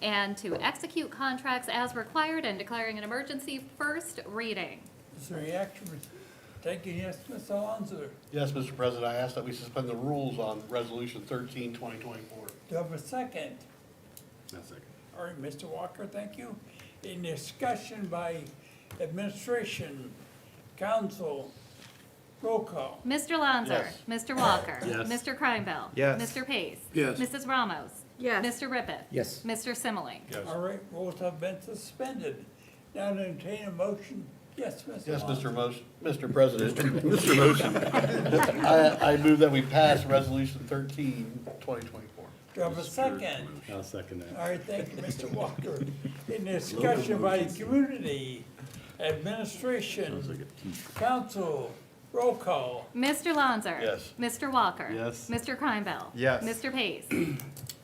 and to execute contracts as required and declaring an emergency. First reading. Is there any action taken? Yes, Mr. Alonso. Yes, Mr. President, I ask that we suspend the rules on resolution 13, 2024. Do I have a second? That's second. All right, Mr. Walker, thank you. In discussion by administration, council, roll call. Mr. Lonzer. Yes. Mr. Walker. Yes. Mr. Kreinbell. Yes. Mr. Pace. Yes. Mrs. Ramos. Yes. Mr. Rippeth. Yes. Mr. Simmelink. Yes. All right, rules have been suspended. Now to entertain a motion. Yes, Mr. Yes, Alonso. Mr. President, Mr. Motion. I move that we pass resolution 13, 2024. Do I have a second? I'll second that. All right, thank you, Mr. Walker. In discussion by the community, administration, council, roll call. Mr. Lonzer. Yes. Mr. Walker. Yes. Mr. Kreinbell. Yes. Mr. Pace.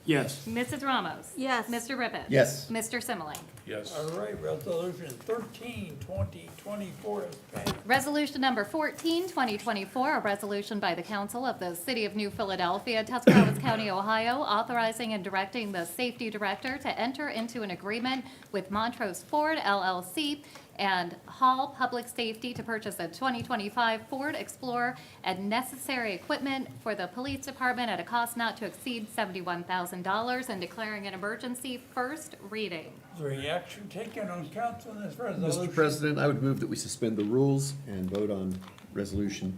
Yes. Mrs. Ramos. Yes. Mr. Rippeth. Yes. Mr. Simmelink. Yes. All right, resolution 13, 2024 is passed. Resolution number 14, 2024, a resolution by the council of the city of New Philadelphia, Tuscarawas County, Ohio, authorizing and directing the safety director to enter into an agreement with Montrose Ford LLC and Hall Public Safety to purchase a 2025 Ford Explorer and necessary equipment for the police department at a cost not to exceed $71,000 and declaring an emergency. First reading. Is there any action taken on council on this resolution? Mr. President, I would move that we suspend the rules and vote on resolution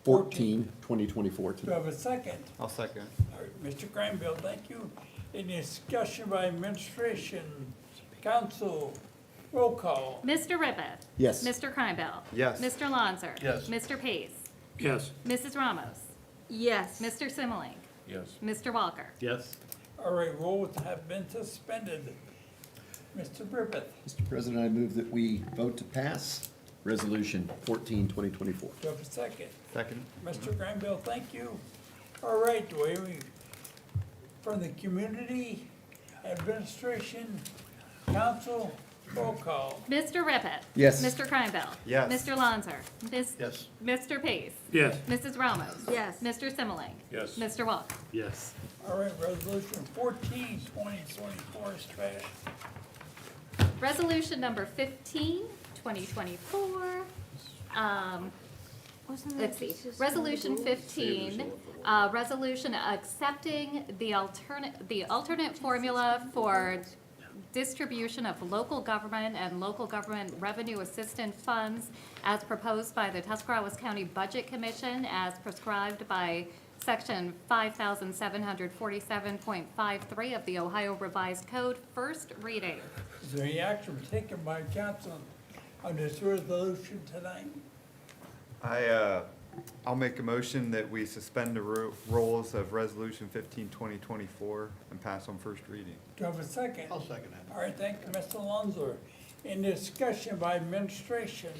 14, 2024 Do I today. have a second? I'll second. All right, Mr. Granville, thank you. In discussion by administration, council, Roll call. Mr. Ribbit. Yes. Mr. Kreinbell. Yes. Mr. Lonzer. Yes. Mr. Pace. Yes. Mrs. Ramos. Yes. Mr. Simmelink. Yes. Mr. Walker. Yes. All right, rules have been suspended. Mr. Griffith, Mr. President, I move that we vote to pass Resolution 14, 2024. do you have a second? Second? Mr. Granville, thank you. All right, do we have any from the community, administration, council, roll call? Mr. Ribbit. Yes. Mr. Kreinbell. Yes. Mr. Lonzer. Yes. Mr. Pace. Yes. Mrs. Ramos. Yes. Mr. Simmelink. Yes. Mr. Walker. Yes. All right, resolution 14, 2024 is passed. Resolution number 15, 2024. Let's see, Resolution 15, resolution accepting the alternate formula for distribution of local government and local government revenue assistance funds as proposed by the Tuscarawas County Budget Commission as prescribed by Section 5747.53 of the Ohio Revised Code, first reading. Is there any action taken by council on this resolution tonight? I'll make a motion that we suspend the rules of Resolution 15, 2024 and pass on first reading. Do you have a second? I'll second that. All right, thank you, Mr. Lonzer. In discussion by administration,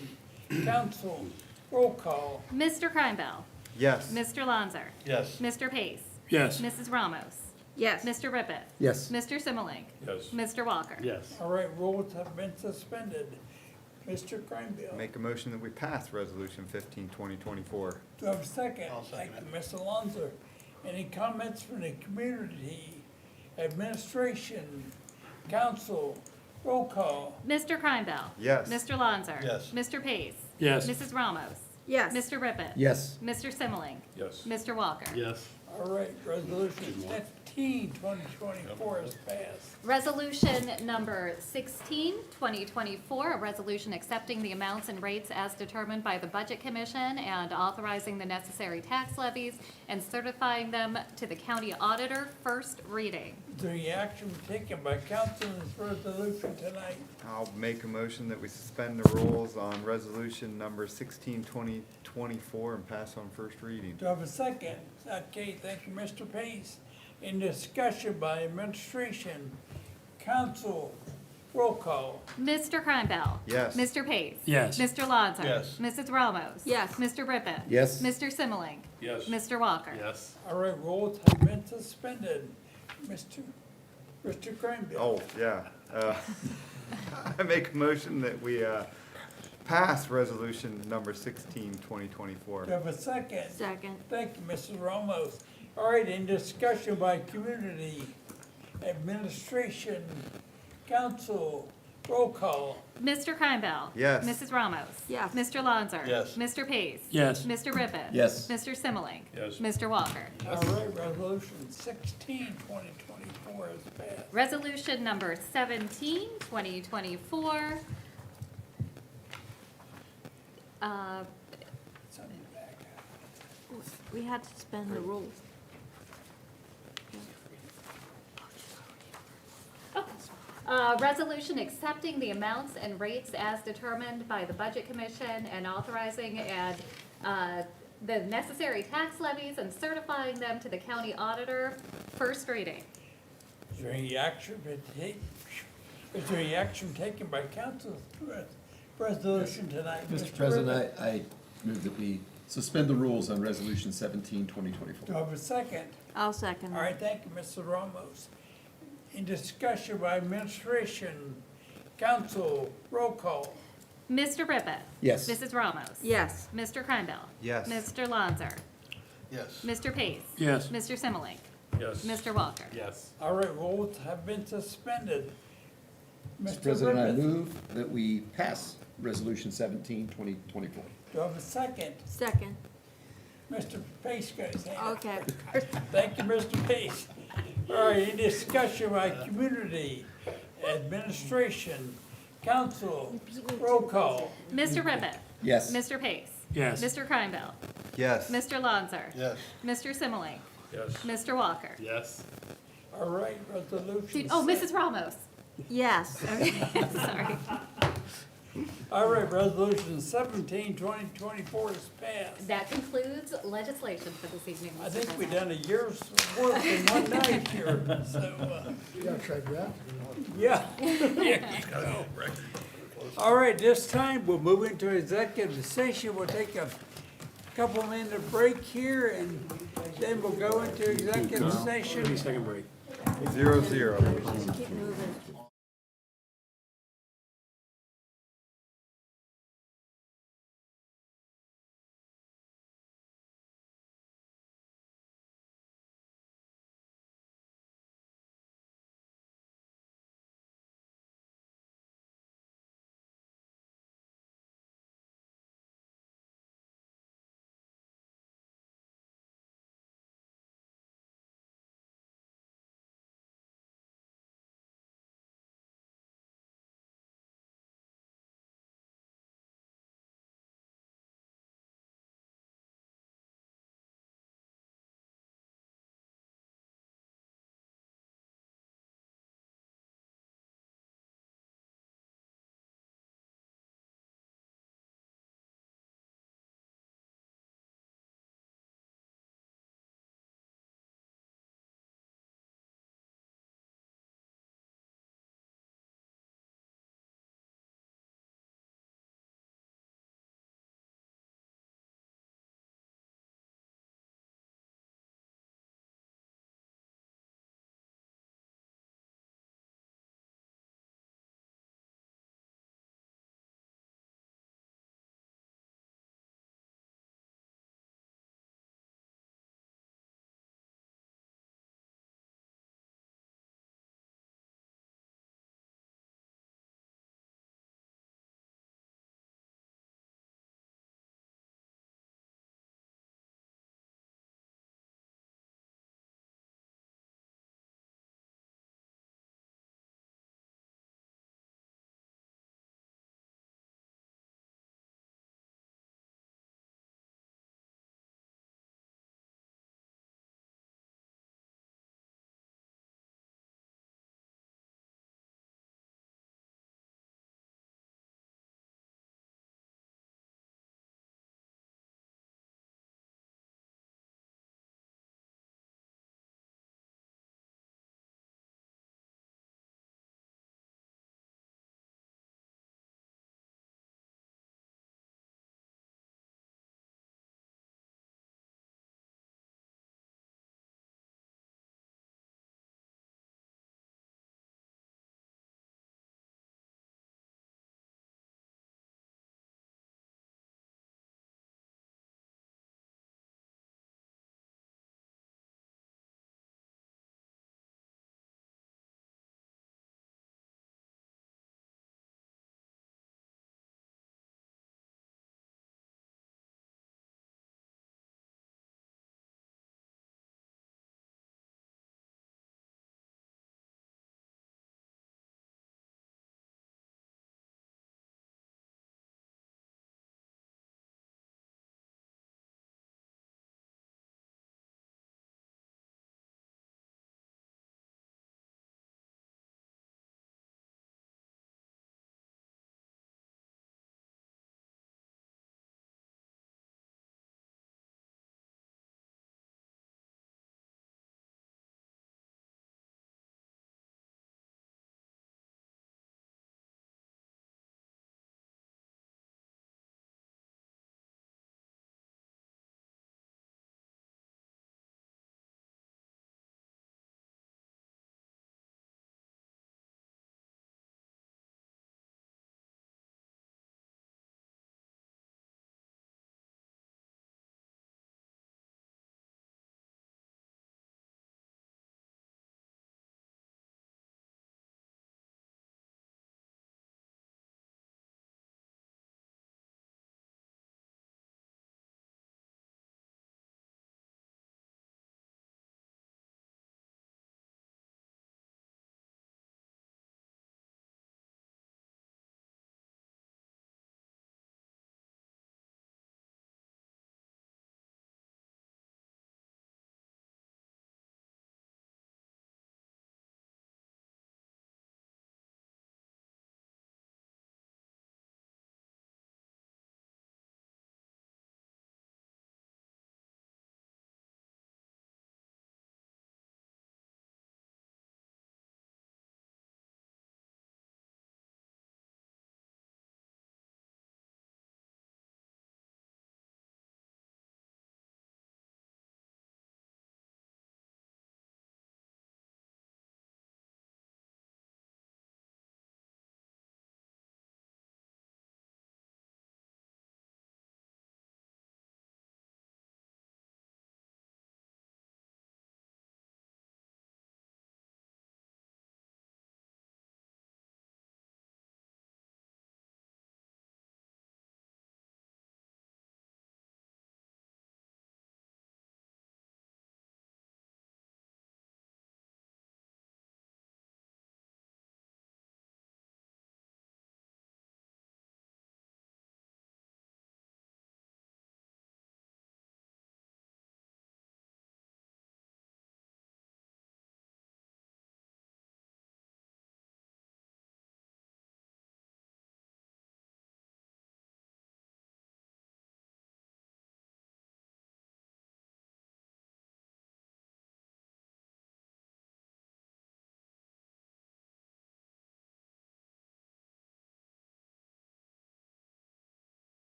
council, roll call. Mr. Kreinbell. Yes. Mr. Lonzer. Yes. Mr. Pace. Yes. Mrs. Ramos. Yes. Mr. Ribbit. Yes. Mr. Simmelink. Yes. Mr. Walker. Yes. All right, rules have been suspended. Mr. Craneville, Make a motion that we pass Resolution 15, 2024. do I have a second? I'll second Thank you, Mr. Lonzer. Any comments from the community, administration, council, roll call? Mr. Kreinbell. Yes. Mr. Lonzer. Yes. Mr. Pace. Yes. Mrs. Ramos. Yes. Mr. Ribbit. Yes. Mr. Simmelink. Yes. Mr. Walker. Yes. All right, resolution 15, 2024 is passed. Resolution number 16, 2024, a resolution accepting the amounts and rates as determined by the Budget Commission and authorizing the necessary tax levies and certifying them to the county auditor, first reading. Is there any action taken by council on this resolution tonight? I'll make a motion that we suspend the rules on Resolution number 16, 2024 and pass on first reading. Do I have a second? Okay, thank you, Mr. Pace. In discussion by administration, council, roll call. Mr. Kreinbell. Yes. Mr. Pace. Yes. Mr. Lonzer. Yes. Mrs. Ramos. Yes. Mr. Ribbit. Yes. Mr. Simmelink. Yes. Mr. Walker. Yes. All right, rules have been suspended. Mr. Craneville. Oh, yeah. I make a motion that we pass Resolution number 16, 2024. Do I have a second? Second. Thank you, Mrs. Ramos. All right, in discussion by community, administration, council, roll call. Mr. Kreinbell. Yes. Mrs. Ramos. Yes. Mr. Lonzer. Yes. Mr. Pace. Yes. Mr. Ribbit. Yes. Mr. Simmelink. Yes. Mr. Walker. All right, resolution 16, 2024 is passed. Resolution number 17, 2024. Send it back. We had to suspend the rules. Resolution accepting the amounts and rates as determined by the Budget Commission and authorizing the necessary tax levies and certifying them to the county auditor, first reading. Is there any action taken by council to this resolution tonight? Mr. Ribbit? President, I move that we suspend the rules on Resolution 17, Do 2024. I have a second? I'll second. All right, thank you, Mr. Ramos. In discussion by administration, council, roll call. Mr. Ribbit. Yes. Mrs. Ramos. Yes. Mr. Kreinbell. Yes. Mr. Lonzer. Yes. Mr. Pace. Yes. Mr. Simmelink. Yes. Mr. Walker. Yes. All right, rules have been suspended. Mr. President, I Ribbit, move that we pass Resolution 17, 2024. do I have a second? Second. Mr. Pace got his hand up. Okay. Thank you, Mr. Pace. All right, in discussion by community, administration, council, roll call. Mr. Ribbit. Yes. Mr. Pace. Yes. Mr. Kreinbell. Yes. Mr. Lonzer. Yes. Mr. Simmelink. Yes. Mr. Walker. Yes. All right, resolution. Oh, Mrs. Ramos. Yes. Okay, sorry. All right, resolution 17, 2024 is passed. That concludes legislation for this evening, I Mr. think we've President. done a year's work in one night here, so, You gotta try that. yeah. There you go. All right, this time we'll move into executive session. We'll take a couple minute break here and then we'll go into executive session. 30-second break. 0-0. Keep moving.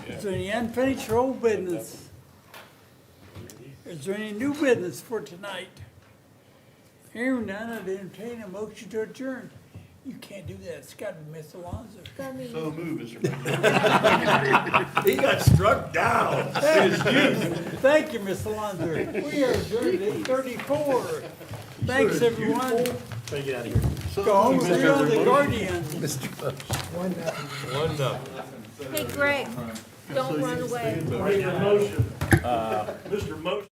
Is there any unfinished old business? Is there any new business for tonight? Hearing none, I'd entertain a motion to adjourn. You can't do that, it's gotta be Miss Alonso. So moved, Mr. President. He got struck down in his youth. Thank you, Miss Alonso. We are adjourned at 8:34. Thanks, everyone. Try to get out of here. Go home and read on the Guardian. One nothing. Hey, Greg, don't run away. Mr. Motion.